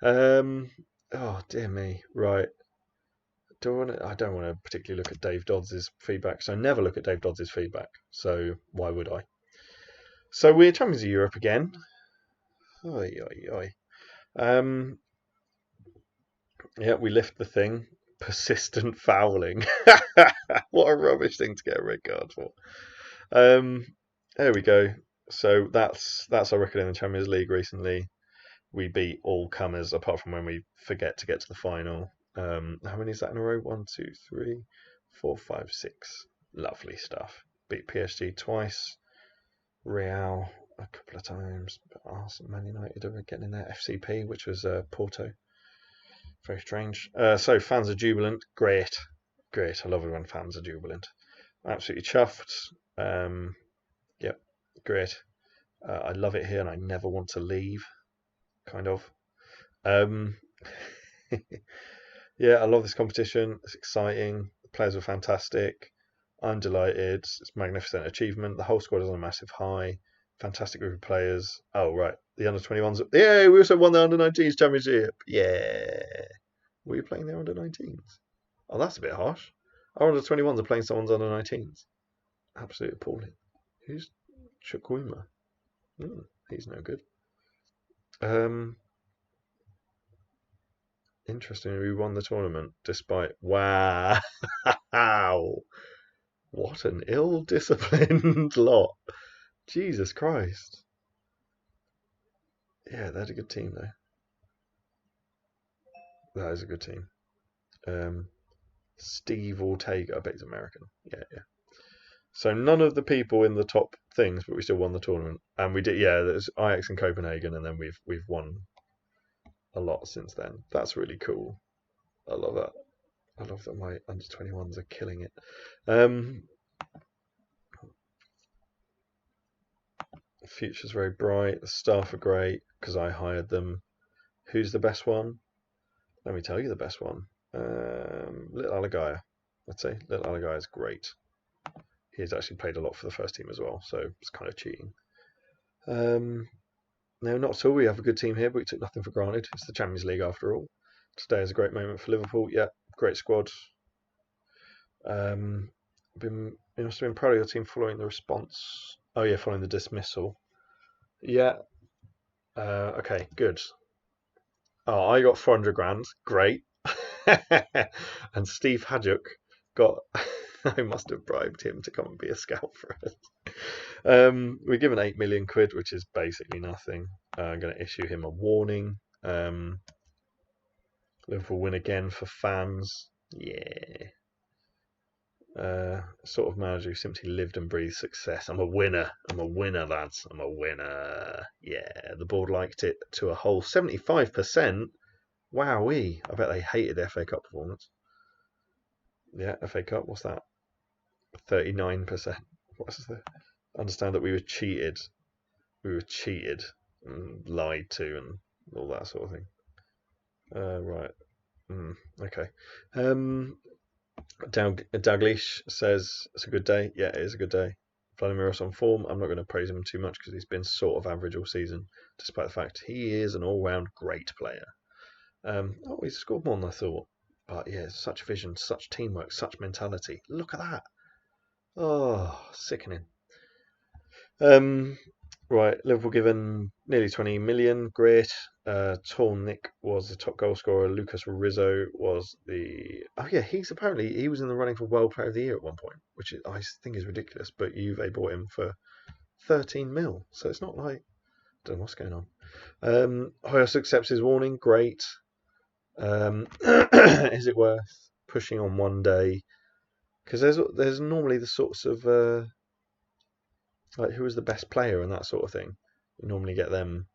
Oh dear me. Right. I don't want to particularly look at Dave Dodds' feedback, so I never look at Dave Dodds' feedback. So why would I? So we're champions of Europe again. Oi, oi, oi. Yeah, we lift the thing. Persistent fouling. What a rubbish thing to get a red card for. There we go. So that's our record in the Champions League recently. We beat all comers apart from when we forget to get to the final. How many is that in a row? 1, 2, 3, 4, 5, 6. Lovely stuff. Beat PSG twice. Real a couple of times. Arsenal, Man United are getting in there. FCP, which was Porto. Very strange. So fans are jubilant. Great. I love it when fans are jubilant. Absolutely chuffed. Yep. Great. I love it here and I never want to leave. Kind of. Yeah, I love this competition. It's exciting. The players are fantastic. I'm delighted. It's a magnificent achievement. The whole squad is on a massive high. Fantastic group of players. Oh, right. The under-21s. Yeah, we also won the under-19s championship. Yeah. Were you playing the under-19s? Oh, that's a bit harsh. Our under-21s are playing someone's under-19s. Absolutely appalling. Who's Chukwuma? He's no good. Interesting. We won the tournament despite... Wow. What an ill-disciplined lot. Jesus Christ. Yeah, they had a good team, though. That is a good team. Steve Ortega, I bet he's American. Yeah. So none of the people in the top things, but we still won the tournament. And we did, yeah, there's Ajax and Copenhagen, and then we've won a lot since then. That's really cool. I love that. I love that my under 21s are killing it. Future's very bright. The staff are great because I hired them. Who's the best one? Let me tell you the best one. Little Alagaya. I'd say Little Alagaya is great. He's actually played a lot for the first team as well, so it's kind of cheating. No, not at all. We have a good team here, but we took nothing for granted. It's the Champions League after all. Today is a great moment for Liverpool. Yeah, great squad. You must have been proud of your team following the response. Oh yeah, following the dismissal. Yeah. Okay, good. Oh, I got 400 grand. Great. And Steve Hadjuk got. I must have bribed him to come and be a scout for us. We're given 8 million quid, which is basically nothing. I'm going to issue him a warning. Liverpool win again for fans. Yeah. Sort of manager who simply lived and breathed success. I'm a winner. I'm a winner, lads. I'm a winner. Yeah, the board liked it to a whole 75%. Wowee. I bet they hated the FA Cup performance. Yeah, FA Cup, what's that? 39%. What's the... Understand that we were cheated. We were cheated and lied to and all that sort of thing. Right. Okay. Dalglish says it's a good day. Yeah, it is a good day. Vladimir on form. I'm not going to praise him too much because he's been sort of average all season, despite the fact he is an all-round great player. He's scored more than I thought. But yeah, such vision, such teamwork, such mentality. Look at that. Oh, sickening. Right, Liverpool given nearly 20 million. Great. Tall Nick was the top goal scorer. Lucas Rizzo was the. Oh yeah, he was in the running for World Player of the Year at one point, which I think is ridiculous. But Juve bought him for 13 mil, so it's not like I don't know what's going on. Hoyos accepts his warning. Great. Is it worth pushing on one day? Because there's normally the sorts of like who is the best player and that sort of thing. You normally get them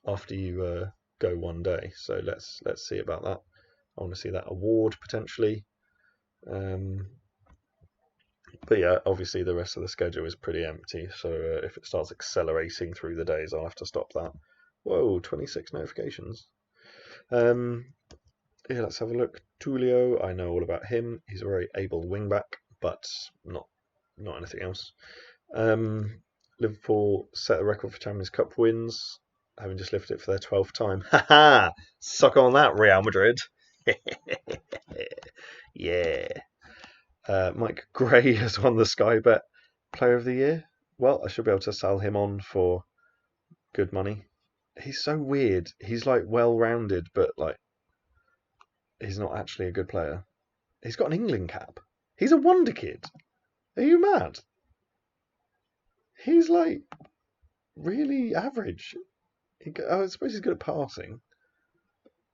after you go one day. So let's see about that. I want to see that award potentially. But yeah, obviously the rest of the schedule is pretty empty. So if it starts accelerating through the days, I'll have to stop that. Whoa, 26 notifications. Yeah, let's have a look. Tulio, I know all about him. He's a very able wingback, but not anything else. Liverpool set the record for Champions Cup wins, having just lifted it for their 12th time. Ha! Suck on that, Real Madrid. Yeah. Mike Gray has won the Sky Bet Player of the Year. Well, I should be able to sell him on for good money. He's so weird. He's like well-rounded, but like he's not actually a good player. He's got an England cap. He's a wonder kid. Are you mad? He's like really average. I suppose he's good at passing.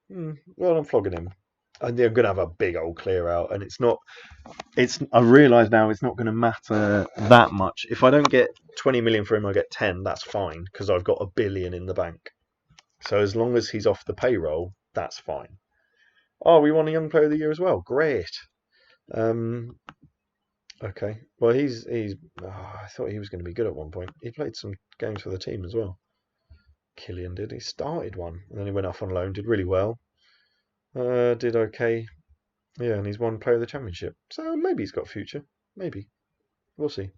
Well, I'm flogging him. I'm going to have a big old clear out, and I realise now it's not going to matter that much. If I don't get 20 million for him, I get 10. That's fine because I've got $1 billion in the bank. So as long as he's off the payroll, that's fine. Oh, we won a Young Player of the Year as well. Great. Okay. Well, he's. I thought he was going to be good at one point. He played some games for the team as well. Killian did. He started one, and then he went off on loan. Did really well. Did okay. Yeah, and he's won Player of the Championship. So maybe he's got a future. Maybe. We'll see.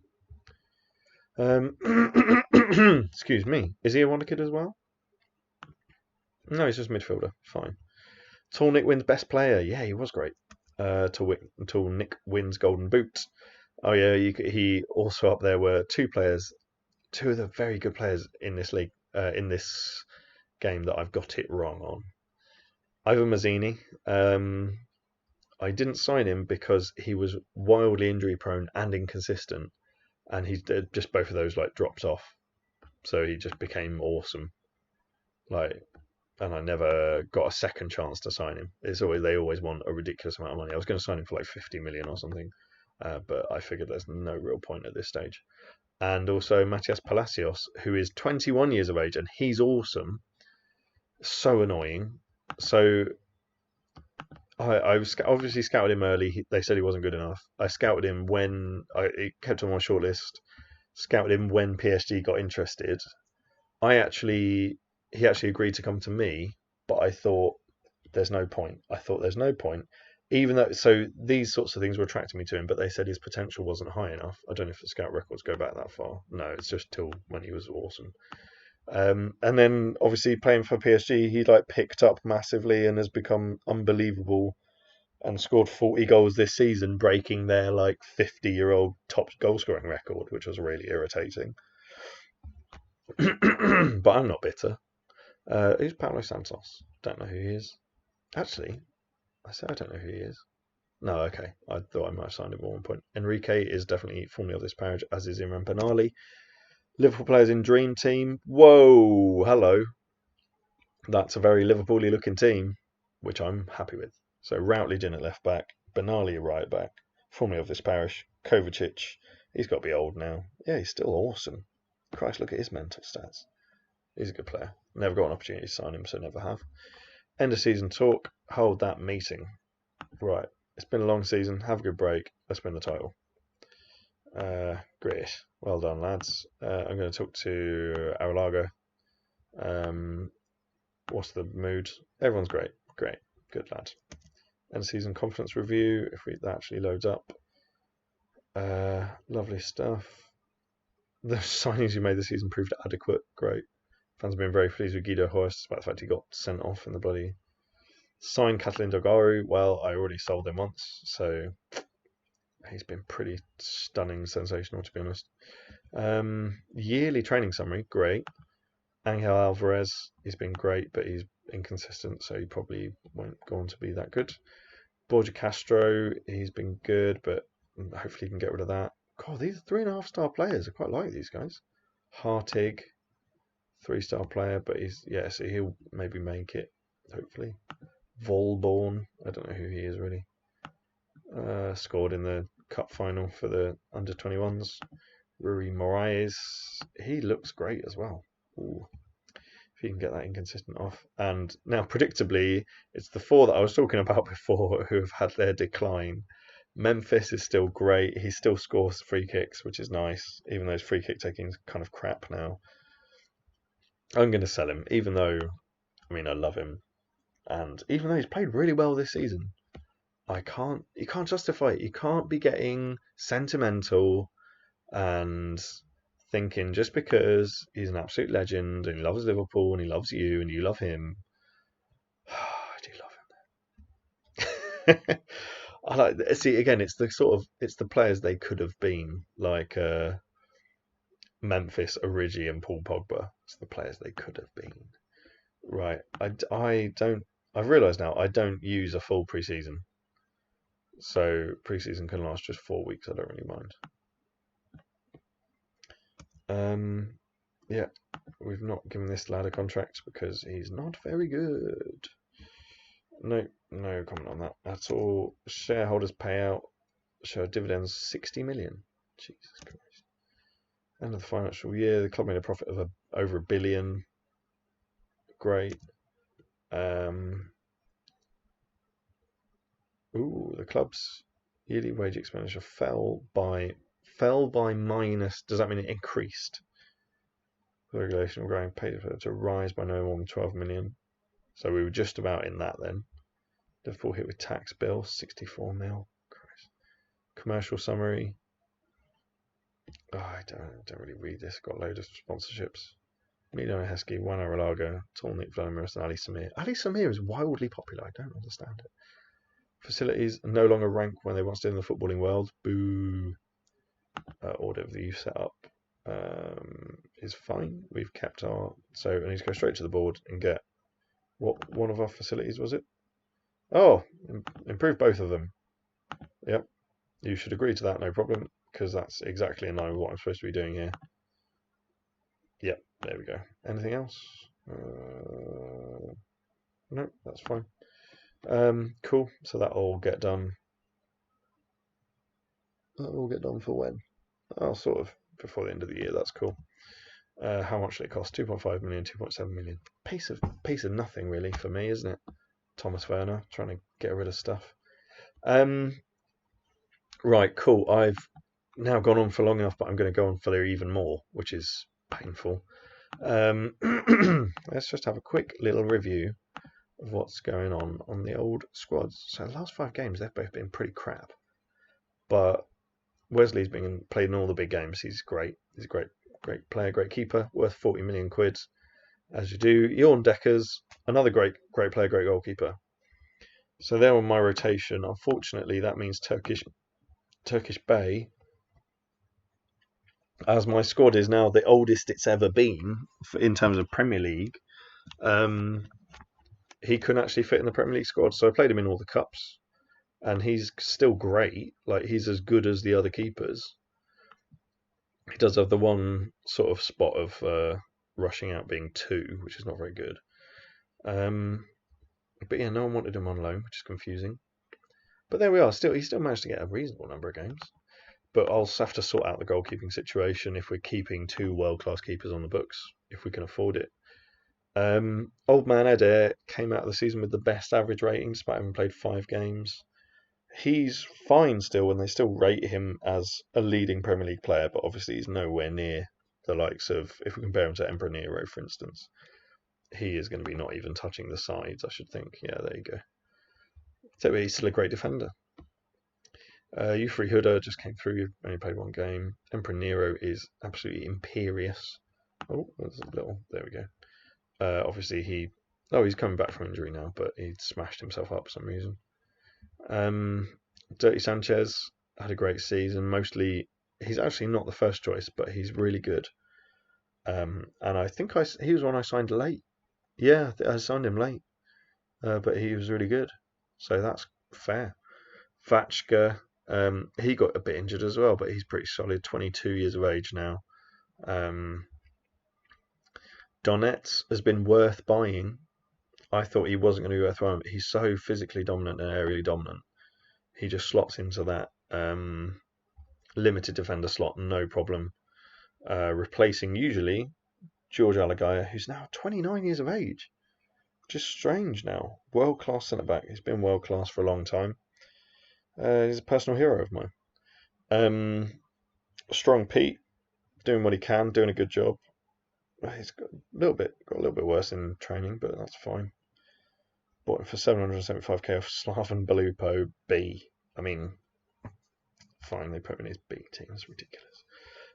Excuse me. Is he a wonder kid as well? No, he's just midfielder. Fine. Tall Nick wins best player. Yeah, he was great. Tall Nick wins Golden Boot. Oh yeah, he also up there were two of the very good players in this league, in this game that I've got it wrong on. Ivan Mazzini. I didn't sign him because he was wildly injury prone and inconsistent, and he did just both of those like dropped off. So he just became awesome. And I never got a second chance to sign him. They always want a ridiculous amount of money. I was going to sign him for like 50 million or something, but I figured there's no real point at this stage. And also Matias Palacios, who is 21 years of age, and he's awesome. So annoying. So I was obviously scouted him early. They said he wasn't good enough. I scouted him when it kept on my shortlist. Scouted him when PSG got interested. He actually agreed to come to me, but I thought there's no point. Even though these sorts of things were attracting me to him, but they said his potential wasn't high enough. I don't know if the scout records go back that far. No, it's just till when he was awesome. And then obviously playing for PSG, he like picked up massively and has become unbelievable and scored 40 goals this season, breaking their like 50-year-old top goal scoring record, which was really irritating. But I'm not bitter. Who's Paulo Santos? Don't know who he is. Actually, I said I don't know who he is. No, okay. I thought I might have signed him at one point. Enrique is definitely formerly of this parish, as is Imran Benali. Liverpool players in Dream Team. Whoa, hello. That's a very Liverpool-y looking team, which I'm happy with. So Routledge in at left back, Benali right back, formerly of this parish, Kovacic. He's got to be old now. Yeah, he's still awesome. Christ, look at his mental stats. He's a good player. Never got an opportunity to sign him, so never have. End of season talk. Hold that meeting. Right. It's been a long season. Have a good break. Let's win the title. Great. Well done, lads. I'm going to talk to Aralago. What's the mood? Everyone's great. Great. Good, lad. End of season confidence review. If that actually loads up. Lovely stuff. The signings you made this season proved adequate. Great. Fans have been very pleased with Guido Horst, despite the fact he got sent off in the bloody. Signed Catalin Dogaru. Well, I already sold him once, so he's been pretty stunning, sensational, to be honest. Yearly training summary, great. Angel Alvarez, he's been great, but he's inconsistent, so he probably won't go on to be that good. Borja Castro, he's been good, but hopefully he can get rid of that. God, these are 3.5-star players. I quite like these guys. Hartig, 3-star player, but so he'll maybe make it, hopefully. Volborn, I don't know who he is really. Scored in the cup final for the under-21s. Rui Moraes, he looks great as well. Ooh, if you can get that inconsistent off. And now, predictably, it's the 4 that I was talking about before who have had their decline. Memphis is still great. He still scores free kicks, which is nice, even though his free kick taking is kind of crap now. I'm going to sell him, even though, I love him. And even though he's played really well this season, you can't justify it. You can't be getting sentimental and thinking just because he's an absolute legend and he loves Liverpool and he loves you and you love him. I do love him. Again, it's the players they could have been, like Memphis, Origi, and Paul Pogba. It's the players they could have been. Right. I've realised now I don't use a full pre-season. So pre-season can last just 4 weeks. I don't really mind. Yeah, we've not given this lad a contract because he's not very good. No comment on that at all. Shareholders payout, share dividends 60 million. Jesus Christ. End of the financial year, the club made a profit of over £1 billion. Great. The club's yearly wage expenditure fell by minus. Does that mean it increased? The regulation of growing pay to rise by no more than 12 million. So we were just about in that then. Liverpool hit with tax bill, 64 mil. Christ. Commercial summary. I don't really read this. Got a load of sponsorships. Milo Heskey, Juan Aralago, Tolnik Vlamiris, and Ali Samir. Ali Samir is wildly popular. I don't understand it. Facilities no longer rank when they want to stay in the footballing world. Boo. Order of the youth setup is fine. We've kept I need to go straight to the board and get what one of our facilities was it? Oh, improve both of them. Yep. You should agree to that, no problem, because that's exactly in line with what I'm supposed to be doing here. Yep, there we go. Anything else? No, that's fine. Cool. So that'll all get done. That'll all get done for when? Oh, sort of before the end of the year. That's cool. How much did it cost? 2.5 million, 2.7 million. Piece of nothing really for me, isn't it? Thomas Werner, trying to get rid of stuff. Right, cool. I've now gone on for long enough, but I'm going to go on for even more, which is painful. Let's just have a quick little review of what's going on the old squads. So the last 5 games, they've both been pretty crap. But Wesley's been played in all the big games. He's great. He's a great player, great keeper, worth 40 million quid, as you do. Jorn Deckers, another great player, great goalkeeper. So they're on my rotation. Unfortunately, that means Turkish Bay, as my squad is now the oldest it's ever been in terms of Premier League. He couldn't actually fit in the Premier League squad, so I played him in all the cups, and he's still great. Like, he's as good as the other keepers. He does have the one sort of spot of rushing out being 2, which is not very good. But yeah, no one wanted him on loan, which is confusing. But there we are. He still managed to get a reasonable number of games. But I'll have to sort out the goalkeeping situation if we're keeping 2 world-class keepers on the books, if we can afford it. Old Man Eder came out of the season with the best average rating, despite having played 5 games. He's fine still, and they still rate him as a leading Premier League player, but obviously he's nowhere near the likes of, if we compare him to Emperor Nero, for instance, he is going to be not even touching the sides, I should think. Yeah, there you go. So he's still a great defender. Ufri Huda just came through, only played 1 game. Emperor Nero is absolutely imperious. Oh, there's a little, there we go. Obviously he's coming back from injury now, but he smashed himself up for some reason. Dirty Sanchez had a great season. Mostly, he's actually not the first choice, but he's really good. And I think he was one I signed late. Yeah, I signed him late, but he was really good, so that's fair. Vatchka, he got a bit injured as well, but he's pretty solid. 22 years of age now. Donetsk has been worth buying. I thought he wasn't going to be worth buying, but he's so physically dominant and aerially dominant. He just slots into that limited defender slot, no problem. Replacing usually George Alagaya, who's now 29 years of age. Just strange now. World-class centre-back. He's been world-class for a long time. He's a personal hero of mine. Strong Pete, doing what he can, doing a good job. He's got a little bit worse in training, but that's fine. Bought him for 775k off Slaven Belupo B. I mean, fine, they put him in his B team. It's ridiculous.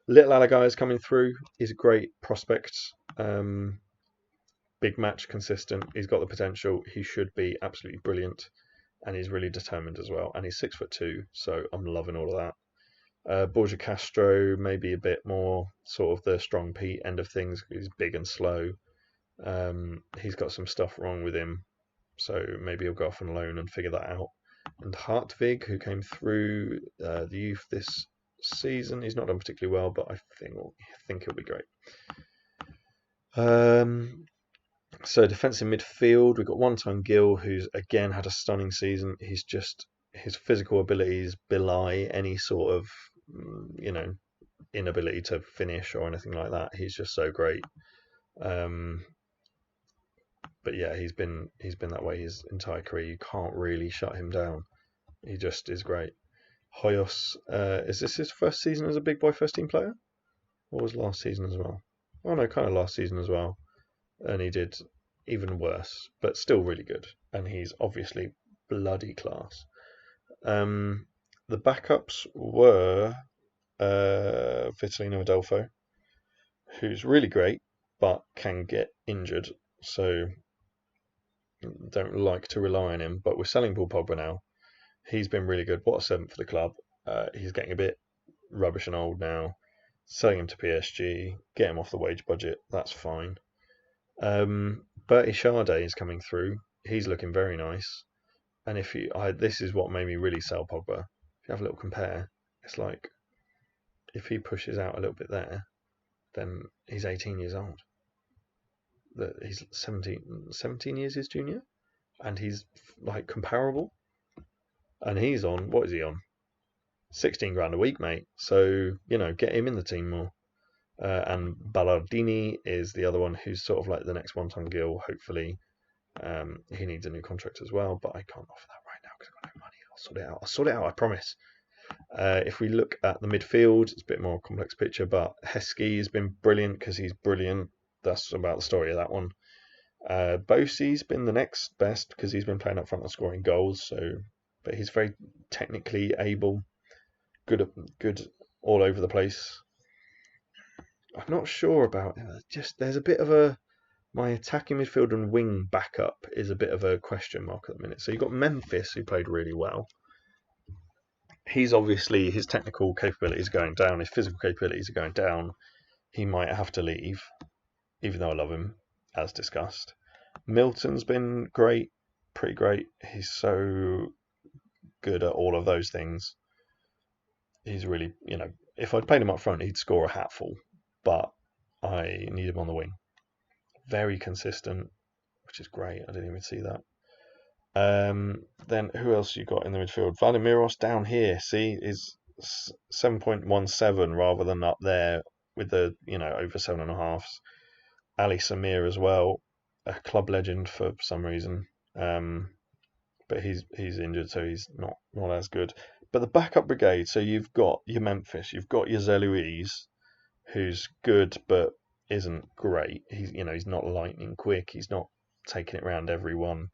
Little Alagaya is coming through. He's a great prospect. Big match consistent. He's got the potential. He should be absolutely brilliant, and he's really determined as well. And he's 6'2", so I'm loving all of that. Borja Castro, maybe a bit more sort of the strong Pete end of things. He's big and slow. He's got some stuff wrong with him, so maybe he'll go off on loan and figure that out. And Hartvig, who came through the youth this season, he's not done particularly well, but I think he'll be great. So defensive midfield, we've got One-Time Gill, who's again had a stunning season. His physical abilities belie any sort of inability to finish or anything like that. He's just so great. But yeah, he's been that way his entire career. You can't really shut him down. He just is great. Hoyos, is this his first season as a big boy first team player? Or was last season as well? Oh no, kind of last season as well. And he did even worse, but still really good. And he's obviously bloody class. The backups were Vitalino Adolfo, who's really great, but can get injured. So don't like to rely on him. But we're selling Paul Pogba now. He's been really good. What a 7th for the club. He's getting a bit rubbish and old now. Selling him to PSG, get him off the wage budget. That's fine. Bertie Sade is coming through. He's looking very nice. And this is what made me really sell Pogba. If you have a little compare, it's like if he pushes out a little bit there, then he's 18 years old. He's 17 years his junior, and he's like comparable. And he's on, what is he on? 16 grand a week, mate. So, get him in the team more. And Ballardini is the other one who's sort of like the next One-Time Gill, hopefully. He needs a new contract as well, but I can't offer that right now because I've got no money. I'll sort it out. I'll sort it out, I promise. If we look at the midfield, it's a bit more complex picture, but Heskey has been brilliant because he's brilliant. That's about the story of that one. Bosey's been the next best because he's been playing up front and scoring goals. But he's very technically able, good all over the place. I'm not sure about there's a bit of my attacking midfield and wing backup is a bit of a question mark at the minute. So you've got Memphis, who played really well. He's obviously, his technical capabilities are going down, his physical capabilities are going down. He might have to leave, even though I love him, as discussed. Milton's been great, pretty great. He's so good at all of those things. He's really, if I'd played him up front, he'd score a hatful, but I need him on the wing. Very consistent, which is great. I didn't even see that. Then who else you got in the midfield? Vladimiros down here, see, is 7.17 rather than up there with the over 7.5s. Ali Samir as well, a club legend for some reason, but he's injured, so he's not as good. But the backup brigade, so you've got your Memphis, you've got your Zeluiz, who's good but isn't great. He's not lightning quick. He's not taking it around everyone.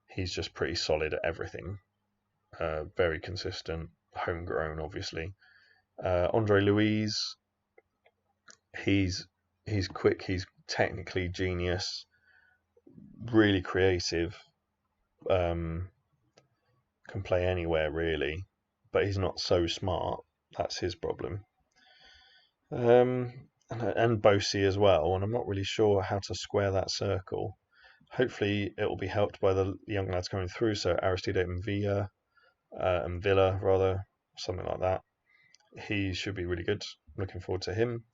He's just pretty solid at everything. Very consistent, homegrown, obviously. Andre Luiz, he's quick. He's technically genius. Really creative. Can play anywhere really, but he's not so smart. That's his problem. And Bosey as well, and I'm not really sure how to square that circle. Hopefully it will be helped by the young lads coming through, so Aristide and Villa, something like that. He should be really good. Looking forward to him.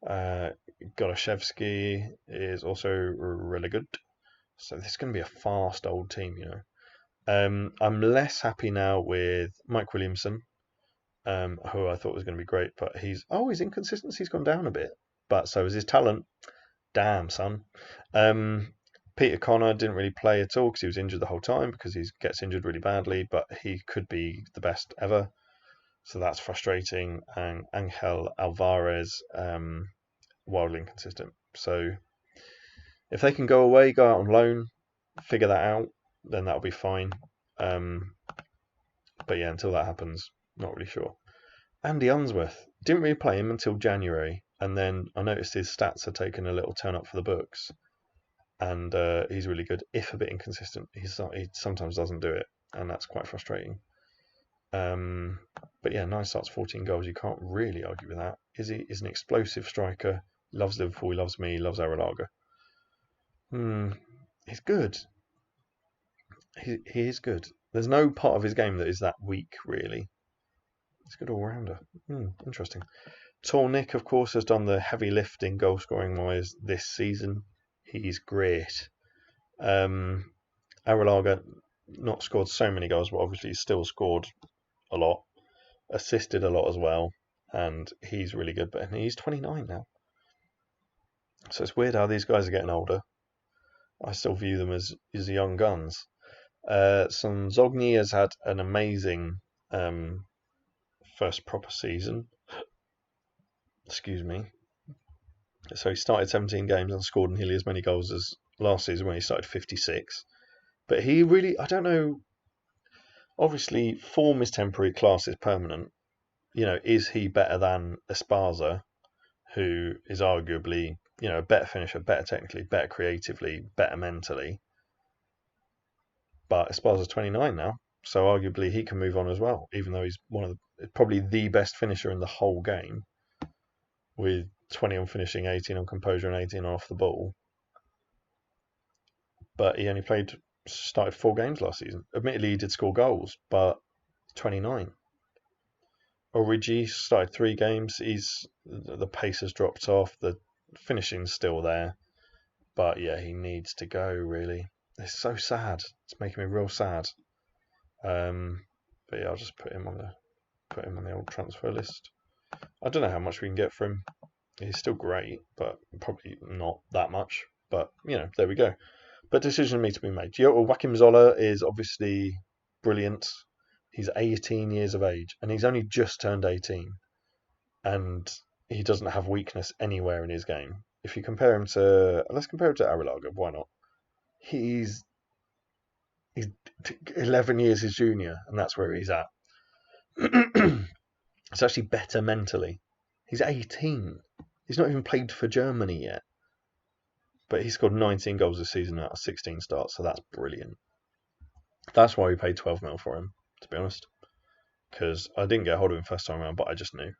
Goloszewski is also really good. So this is going to be a fast old team, I'm less happy now with Mike Williamson, who I thought was going to be great, but his inconsistency's gone down a bit, but so is his talent. Damn, son. Peter Connor didn't really play at all because he was injured the whole time, because he gets injured really badly, but he could be the best ever. So that's frustrating. And Angel Alvarez, wildly inconsistent. So if they can go away, go out on loan, figure that out, then that'll be fine. But yeah, until that happens, not really sure. Andy Unsworth, didn't really play him until January, and then I noticed his stats had taken a little turn up for the books, and he's really good, if a bit inconsistent. He sometimes doesn't do it, and that's quite frustrating. But yeah, 9 starts, 14 goals. You can't really argue with that. He's an explosive striker. Loves Liverpool. He loves me. He loves Arrilaga. He's good. He is good. There's no part of his game that is that weak, really. He's a good all-rounder. Interesting. Tornick, of course, has done the heavy lifting goal-scoring wise this season. He's great. Arrilaga not scored so many goals, but obviously he's still scored a lot, assisted a lot as well, and he's really good. But he's 29 now, so it's weird how these guys are getting older. I still view them as young guns. Zogny has had an amazing first proper season. Excuse me. So he started 17 games and scored nearly as many goals as last season when he started 56. But he really, I don't know, obviously form is temporary, class is permanent. Is he better than Esparza, who is arguably, a better finisher, better technically, better creatively, better mentally? But Esparza's 29 now, so arguably he can move on as well, even though he's probably the best finisher in the whole game, with 20 on finishing, 18 on composure, and 18 off the ball. But he only started 4 games last season. Admittedly, he did score goals, but 29. Origi started 3 games. The pace has dropped off. The finishing's still there, but yeah, he needs to go. Really, it's so sad. It's making me real sad. But yeah, I'll just put him on the old transfer list. I don't know how much we can get for him. He's still great, but probably not that much. But there we go. But decision need to be made. Joachim Zoller is obviously brilliant. He's 18 years of age, and he's only just turned 18, and he doesn't have weakness anywhere in his game. If you compare him to, let's compare him to Arilaga, why not? He's 11 years his junior, and that's where he's at. It's actually better mentally. He's 18. He's not even played for Germany yet. But he scored 19 goals this season out of 16 starts, so that's brilliant. That's why we paid 12 mil for him, to be honest. Because I didn't get hold of him first time around, but I just knew.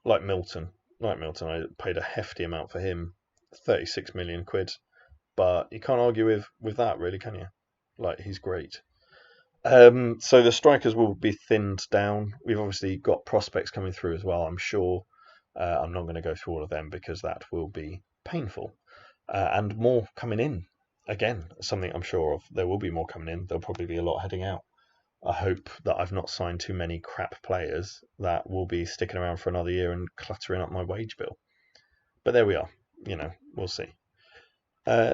Like Milton, I paid a hefty amount for him, 36 million quid. But you can't argue with that, really, can you? Like, he's great. So the strikers will be thinned down. We've obviously got prospects coming through as well, I'm sure. I'm not going to go through all of them because that will be painful. And more coming in. Again, something I'm sure of. There will be more coming in. There'll probably be a lot heading out. I hope that I've not signed too many crap players that will be sticking around for another year and cluttering up my wage bill. But there we are. We'll see.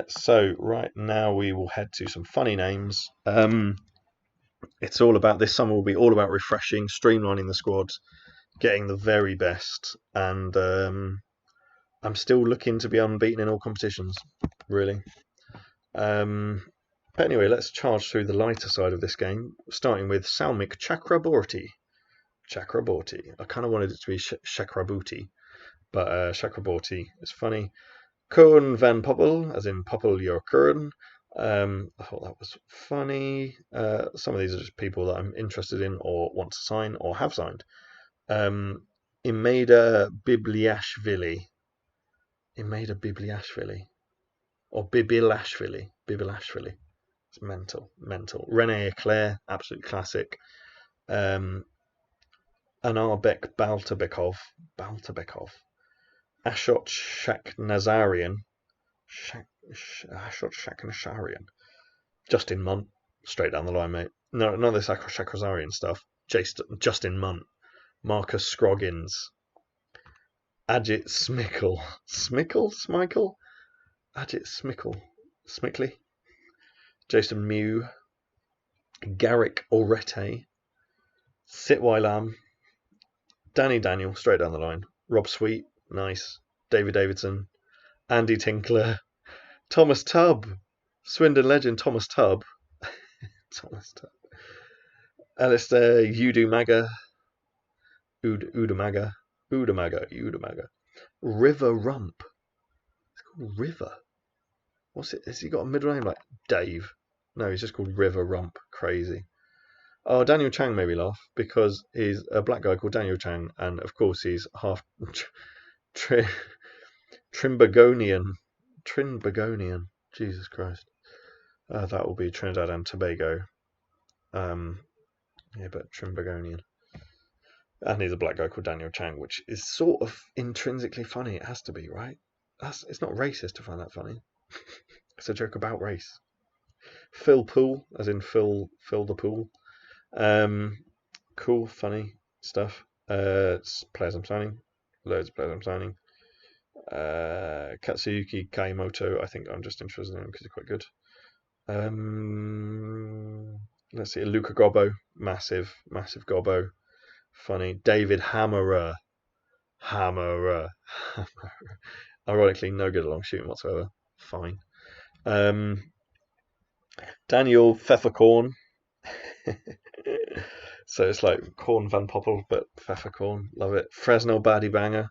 So right now we will head to some funny names. It's all about, this summer will be all about refreshing, streamlining the squad, getting the very best, and I'm still looking to be unbeaten in all competitions, really. But anyway, let's charge through the lighter side of this game, starting with Salmik Chakraborty. I kind of wanted it to be Chakraborty, but Chakraborty is funny. Koen van Poppel, as in Poppel your Koen. I thought that was funny. Some of these are just people that I'm interested in or want to sign or have signed. Imeda Bibliashvili. Or Bibilashvili. It's mental. Rene Eclair, absolute classic. Anarbek Baltabekov. Ashot Shaknazarian. Justin Munt, straight down the line, mate. No, none of this Shaknazarian stuff. Justin Munt. Marcus Scroggins. Ajit Smickle. Smickle? Ajit Smickley. Jason Mew. Garrick Orete. Sitwai Lam. Danny Daniel, straight down the line. Rob Sweet, nice. David Davidson. Andy Tinkler. Thomas Tubb. Swindon legend Thomas Tubb. Alistair Udamaga. River Rump. It's called River. What's it? Has he got a middle name like Dave? No, he's just called River Rump. Crazy. Oh, Daniel Chang made me laugh because he's a black guy called Daniel Chang, and of course he's half Trinbagonian. Jesus Christ. That will be Trinidad and Tobago. But Trinbagonian. And he's a black guy called Daniel Chang, which is sort of intrinsically funny. It has to be, right? It's not racist to find that funny. It's a joke about race. Phil Poole, as in Phil the Pool. Cool, funny stuff. Players I'm signing. Loads of players I'm signing. Katsuyuki Kaimoto, I think I'm just interested in him because he's quite good. Let's see, Luca Gobbo, massive Gobbo. Funny. David Hammerer. Ironically, no good at long shooting whatsoever. Fine. Daniel Pfefferkorn. So it's like Corn Van Poppel, but Pfefferkorn. Love it. Fresnel Baddie Banger.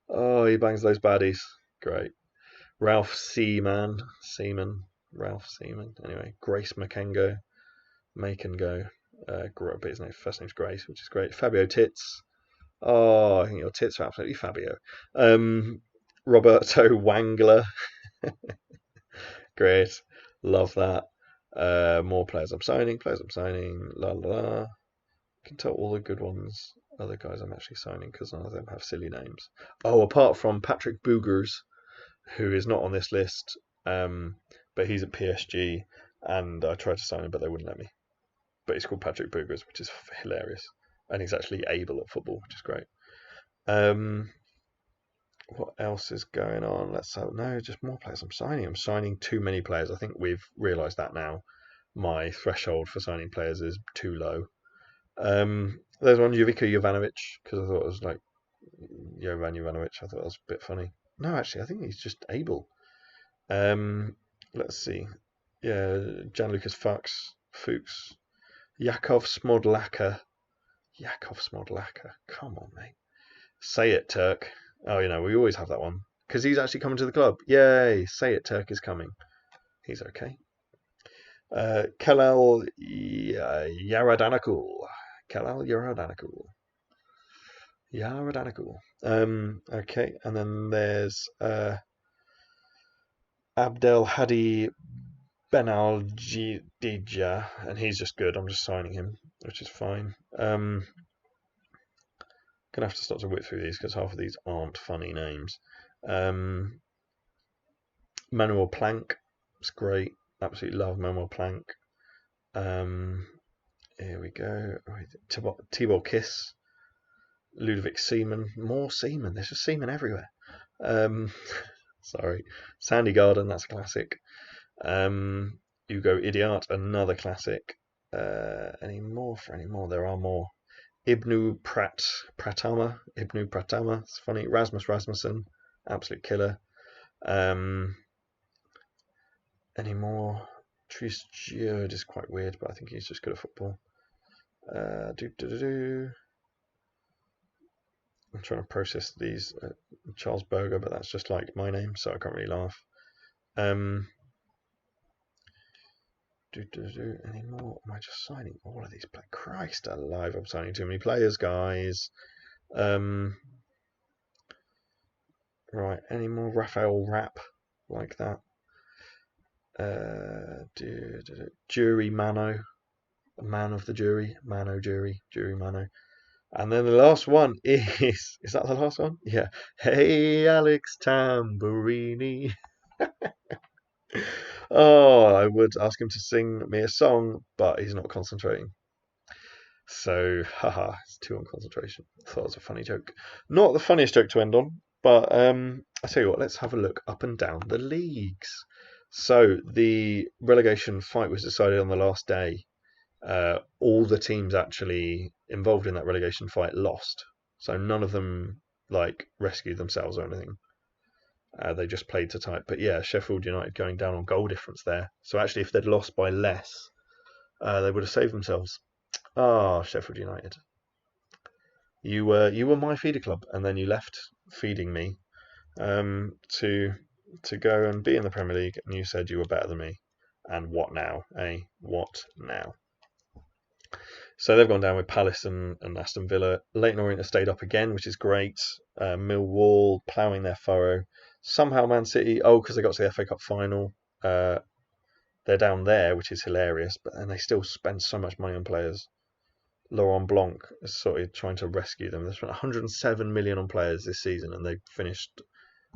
Oh, he bangs those baddies. Great. Ralph Seaman. Anyway, Grace Makengo. But his first name's Grace, which is great. Fabio Tits. Oh, I think your tits are absolutely Fabio. Roberto Wangler. Great. Love that. More players I'm signing. La la la. Can tell all the good ones. Other guys I'm actually signing because none of them have silly names. Oh, apart from Patrick Boogers, who is not on this list, but he's at PSG, and I tried to sign him, but they wouldn't let me. But he's called Patrick Boogers, which is hilarious, and he's actually able at football, which is great. What else is going on? Let's have no, just more players. I'm signing too many players. I think we've realised that now. My threshold for signing players is too low. There's one Jovica Jovanovic because I thought it was like Jovan Jovanovic. I thought that was a bit funny. No, actually, I think he's just able. Let's see. Yeah, Jan-Lucas Fuchs, Yakov Smodlaka. Come on, mate. Say it, Turk. Oh, we always have that one. Because he's actually coming to the club. Yay! Say it, Turk is coming. He's okay. Kelal Yaradanakul. Okay, and then there's Abdel Hadi Benaljidija, and he's just good. I'm just signing him, which is fine. Gonna have to start to whip through these because half of these aren't funny names. Manuel Planck, it's great. Absolutely love Manuel Planck. Here we go. Tibor Kiss, Ludovic Seaman, more Seaman. There's just Seaman everywhere. Sorry, Sandy Garden, that's a classic. Hugo Idiot, another classic. Any more? There are more. Ibnu Pratama, it's funny. Rasmus Rasmussen, absolute killer. Any more? Tris Giord is quite weird, but I think he's just good at football. I'm trying to process these. Charles Berger, but that's just like my name, so I can't really laugh. Any more? Am I just signing all of these players? Christ alive, I'm signing too many players, guys. Right, any more Raphael Rapp like that? Jury Mano, man of the jury, jury Mano. And then the last one is that the last one? Yeah. Hey, Alex Tamburini. Oh, I would ask him to sing me a song, but he's not concentrating. So, haha, it's too on concentration. I thought it was a funny joke. Not the funniest joke to end on, but I tell you what, let's have a look up and down the leagues. So, the relegation fight was decided on the last day. All the teams actually involved in that relegation fight lost. So none of them rescued themselves or anything. They just played to type. But yeah, Sheffield United going down on goal difference there. So actually, if they'd lost by less, they would have saved themselves. Ah, Sheffield United. You were my feeder club, and then you left feeding me to go and be in the Premier League, and you said you were better than me. And what now, eh? What now? So they've gone down with Palace and Aston Villa. Leyton Orient have stayed up again, which is great. Millwall ploughing their furrow. Somehow Man City, because they got to the FA Cup final, they're down there, which is hilarious. But then they still spend so much money on players. Laurent Blanc is sort of trying to rescue them. They spent 107 million on players this season, and they finished.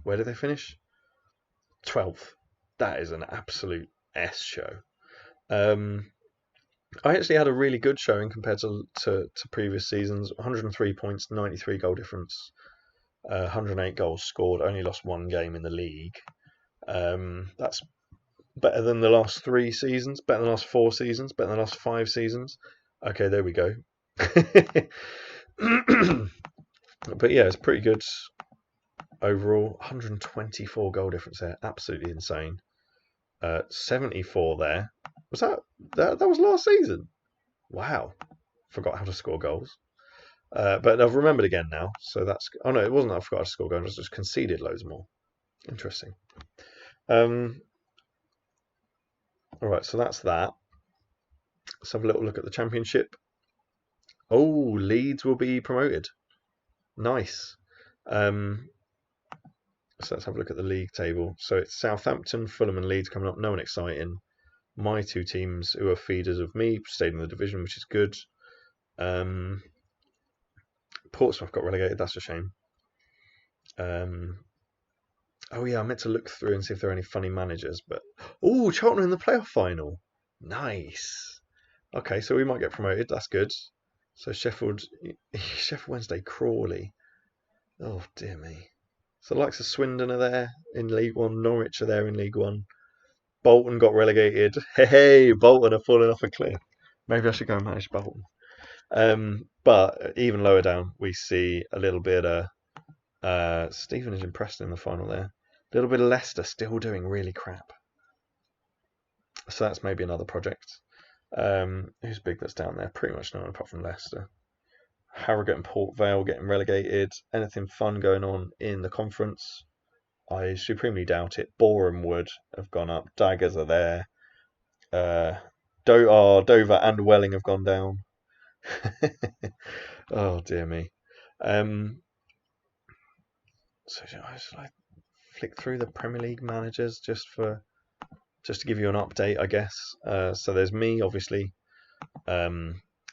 Where did they finish? 12th. That is an absolute S show. I actually had a really good showing compared to previous seasons. 103 points, 93 goal difference, 108 goals scored. Only lost one game in the league. That's better than the last 3 seasons, better than the last 4 seasons, better than the last 5 seasons. Okay, there we go. But yeah, it's pretty good overall. 124 goal difference there, absolutely insane. 74 there. Was that was last season? Wow, forgot how to score goals. But I've remembered again now, so that's. Oh no, it wasn't that I forgot how to score goals. I just conceded loads more. Interesting. All right, so that's that. Let's have a little look at the Championship. Oh, Leeds will be promoted. Nice. So let's have a look at the league table. So it's Southampton, Fulham, and Leeds coming up. No one exciting. My 2 teams, who are feeders of me, stayed in the division, which is good. Portsmouth got relegated. That's a shame. Oh yeah, I meant to look through and see if there are any funny managers. But Charlton in the playoff final. Nice. Okay, so we might get promoted. That's good. So Sheffield Wednesday, Crawley. Oh dear me. So the likes of Swindon are there in League One, Norwich are there in League One. Bolton got relegated. Hey, Bolton are falling off a cliff. Maybe I should go and manage Bolton. But even lower down, we see a little bit of Stevenage and Preston in the final there. A little bit of Leicester still doing really crap. So that's maybe another project. Who's big that's down there? Pretty much no one apart from Leicester. Harrogate and Port Vale getting relegated. Anything fun going on in the conference? I supremely doubt it. Boreham Wood have gone up. Daggers are there. Dover and Welling have gone down. Oh dear me. So should I flick through the Premier League managers just to give you an update, I guess. So there's me, obviously.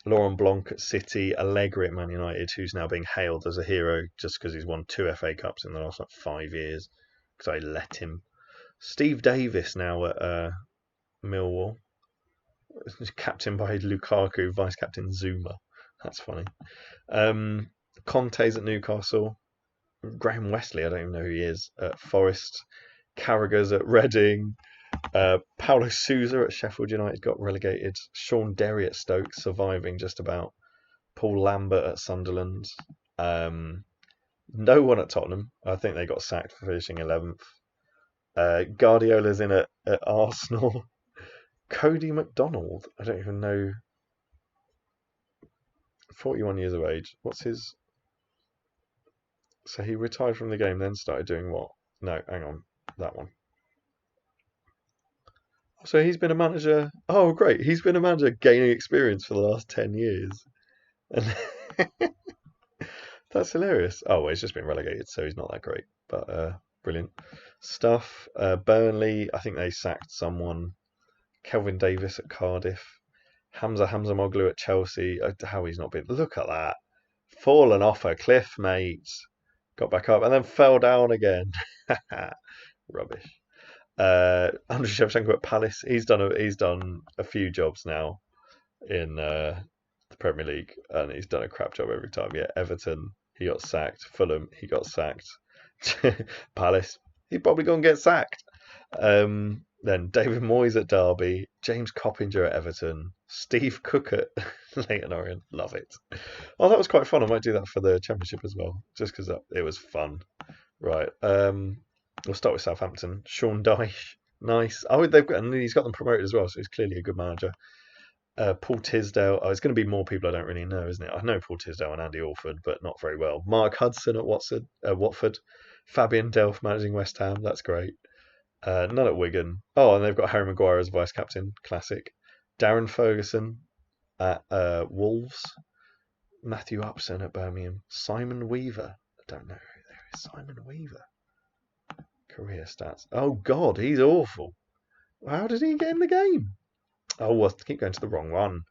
Laurent Blanc at City, Allegri at Man United, who's now being hailed as a hero just because he's won 2 FA Cups in the last 5 years. Because I let him. Steve Davis now at Millwall, captain by Lukaku, vice captain Zuma. That's funny. Conte's at Newcastle. Graham Wesley, I don't even know who he is, at Forest. Carragher's at Reading. Paulo Sousa at Sheffield United got relegated. Sean Derry at Stoke, surviving just about. Paul Lambert at Sunderland. No one at Tottenham. I think they got sacked for finishing 11th. Guardiola's in at Arsenal. Cody McDonald, I don't even know. 41 years of age. What's his... So he retired from the game, then started doing what? No, hang on. That one. So he's been a manager. Oh, great. He's been a manager gaining experience for the last 10 years. And that's hilarious. Oh, well, he's just been relegated, so he's not that great. But brilliant stuff. Burnley, I think they sacked someone. Kelvin Davis at Cardiff. Hamza Moglu at Chelsea. How he's not been. Look at that. Fallen off a cliff, mate. Got back up and then fell down again. Rubbish. Andriy Shevchenko at Palace. He's done a few jobs now in the Premier League, and he's done a crap job every time. Yeah, Everton, he got sacked. Fulham, he got sacked. Palace, he's probably gonna get sacked. Then David Moyes at Derby, James Coppinger at Everton, Steve Cook at Leyton Orient. Love it. Oh, that was quite fun. I might do that for the Championship as well, just because it was fun. Right. We'll start with Southampton. Sean Dyche, nice. Oh, he's got them promoted as well, so he's clearly a good manager. Paul Tisdale. Oh, it's going to be more people I don't really know, isn't it? I know Paul Tisdale and Andy Orford, but not very well. Mark Hudson at Watford. Fabian Delph managing West Ham. That's great. None at Wigan. Oh, and they've got Harry Maguire as vice captain. Classic. Darren Ferguson at Wolves. Matthew Upson at Birmingham. Simon Weaver. I don't know who there is. Simon Weaver. Career stats. Oh, God, he's awful. How did he get in the game? Oh, well, I keep going to the wrong one.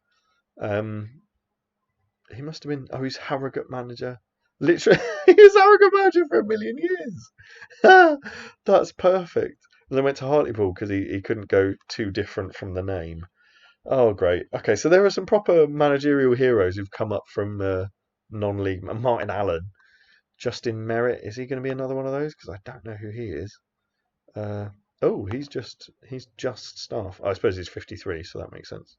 He must have been... Oh, he's Harrogate manager. Literally, he was Harrogate manager for 1,000,000 years. That's perfect. And then went to Hartlepool because he couldn't go too different from the name. Oh, great. Okay, so there are some proper managerial heroes who've come up from non-league. Martin Allen. Justin Merritt. Is he going to be another one of those? Because I don't know who he is. Oh, he's just staff. I suppose he's 53, so that makes sense.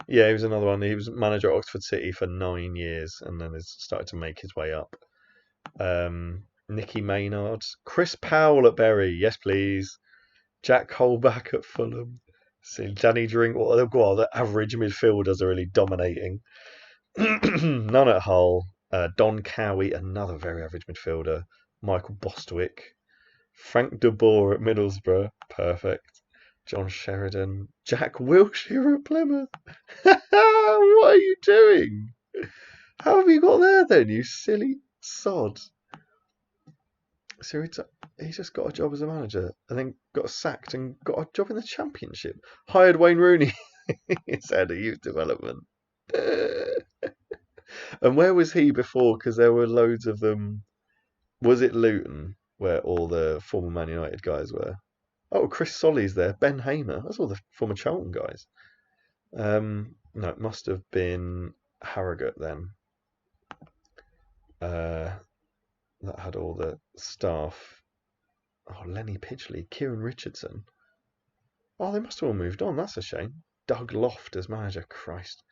Yeah, he was another one. He was manager at Oxford City for 9 years and then has started to make his way up. Nicky Maynard. Chris Powell at Bury. Yes, please. Jack Colback at Fulham. See, Danny Drinkwater. Well, the average midfielders are really dominating. None at Hull. Don Cowie, another very average midfielder. Michael Bostwick. Frank de Boer at Middlesbrough. Perfect. John Sheridan. Jack Wilshere at Plymouth. What are you doing? How have you got there then, you silly sod? So he just got a job as a manager and then got sacked and got a job in the Championship. Hired Wayne Rooney. He's head of youth development. And where was he before? Because there were loads of them. Was it Luton where all the former Man United guys were? Oh, Chris Solly's there. Ben Hamer. That's all the former Charlton guys. No, it must have been Harrogate then. that had all the staff. Oh, Lenny Pidgley, Kieran Richardson. Oh, they must have all moved on. That's a shame. Doug Loft as manager. Christ.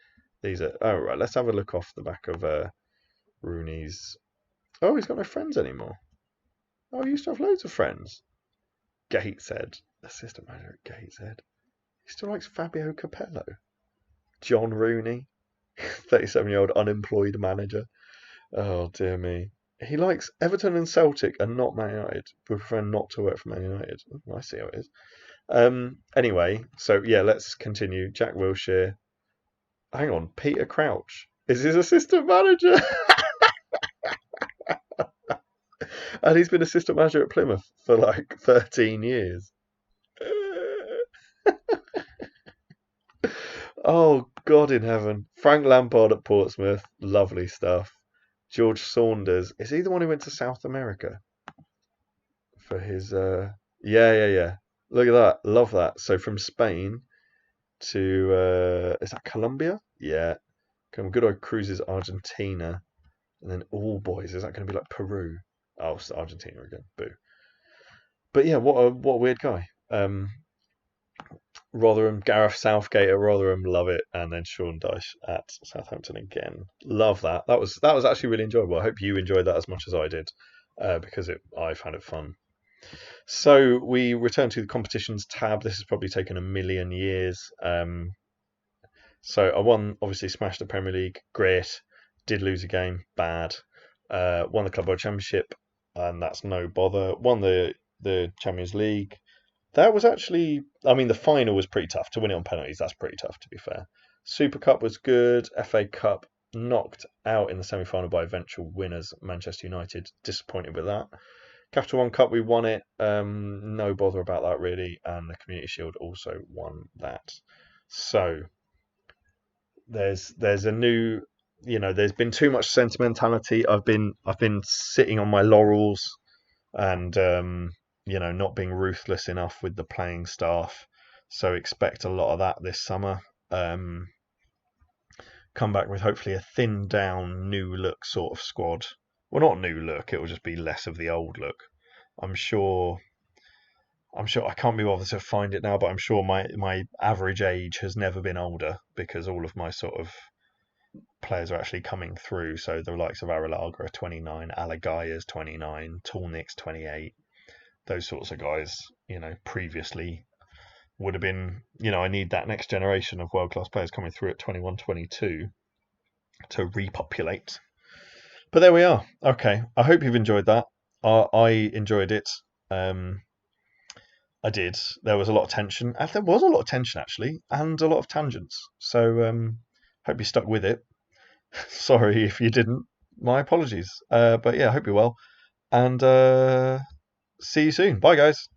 These are... Oh, right. Let's have a look off the back of Rooney's... Oh, he's got no friends anymore. Oh, he used to have loads of friends. Gateshead. Assistant manager at Gateshead. He still likes Fabio Capello. John Rooney. 37-year-old unemployed manager. Oh, dear me. He likes Everton and Celtic and not Man United. We prefer not to work for Man United. I see how it is. Anyway, so yeah, let's continue. Jack Wilshere. Hang on, Peter Crouch is his assistant manager. And he's been assistant manager at Plymouth for like 13 years. Oh, God in heaven. Frank Lampard at Portsmouth. Lovely stuff. George Saunders. Is he the one who went to South America? For his... Yeah. Look at that. Love that. So from Spain to... is that Colombia? Yeah. Good old cruises, Argentina. And then all boys. Is that going to be like Peru? Oh, it's Argentina again. Boo. But yeah, what a weird guy. Rotherham, Gareth Southgate at Rotherham, love it, and then Sean Dyche at Southampton again. Love that. That was actually really enjoyable. I hope you enjoyed that as much as I did, because I found it fun. So we return to the competitions tab. This has probably taken a million years. So I won, obviously smashed the Premier League, great. Did lose a game, bad. Won the Club World Championship, and that's no bother. Won the Champions League. That was actually, I mean, the final was pretty tough. To win it on penalties, that's pretty tough, to be fair. Super Cup was good. FA Cup knocked out in the semi-final by eventual winners, Manchester United. Disappointed with that. Capital One Cup, we won it. No bother about that, really. And the Community Shield also won that. So there's a new, there's been too much sentimentality. I've been sitting on my laurels and not being ruthless enough with the playing staff. So expect a lot of that this summer. Come back with hopefully a thinned down, new look sort of squad. Well, not new look. It will just be less of the old look. I'm sure I can't be bothered to find it now, but I'm sure my average age has never been older because all of my sort of players are actually coming through. So the likes of Arrillaga are 29, Alagaya's 29, Tolnick's 28. Those sorts of guys, previously would have been, I need that next generation of world-class players coming through at 21, 22 to repopulate. But there we are. Okay, I hope you've enjoyed that. I enjoyed it. I did. There was a lot of tension. There was a lot of tension, actually, and a lot of tangents. So hope you stuck with it. Sorry if you didn't. My apologies. But yeah, I hope you're well. And see you soon. Bye, guys.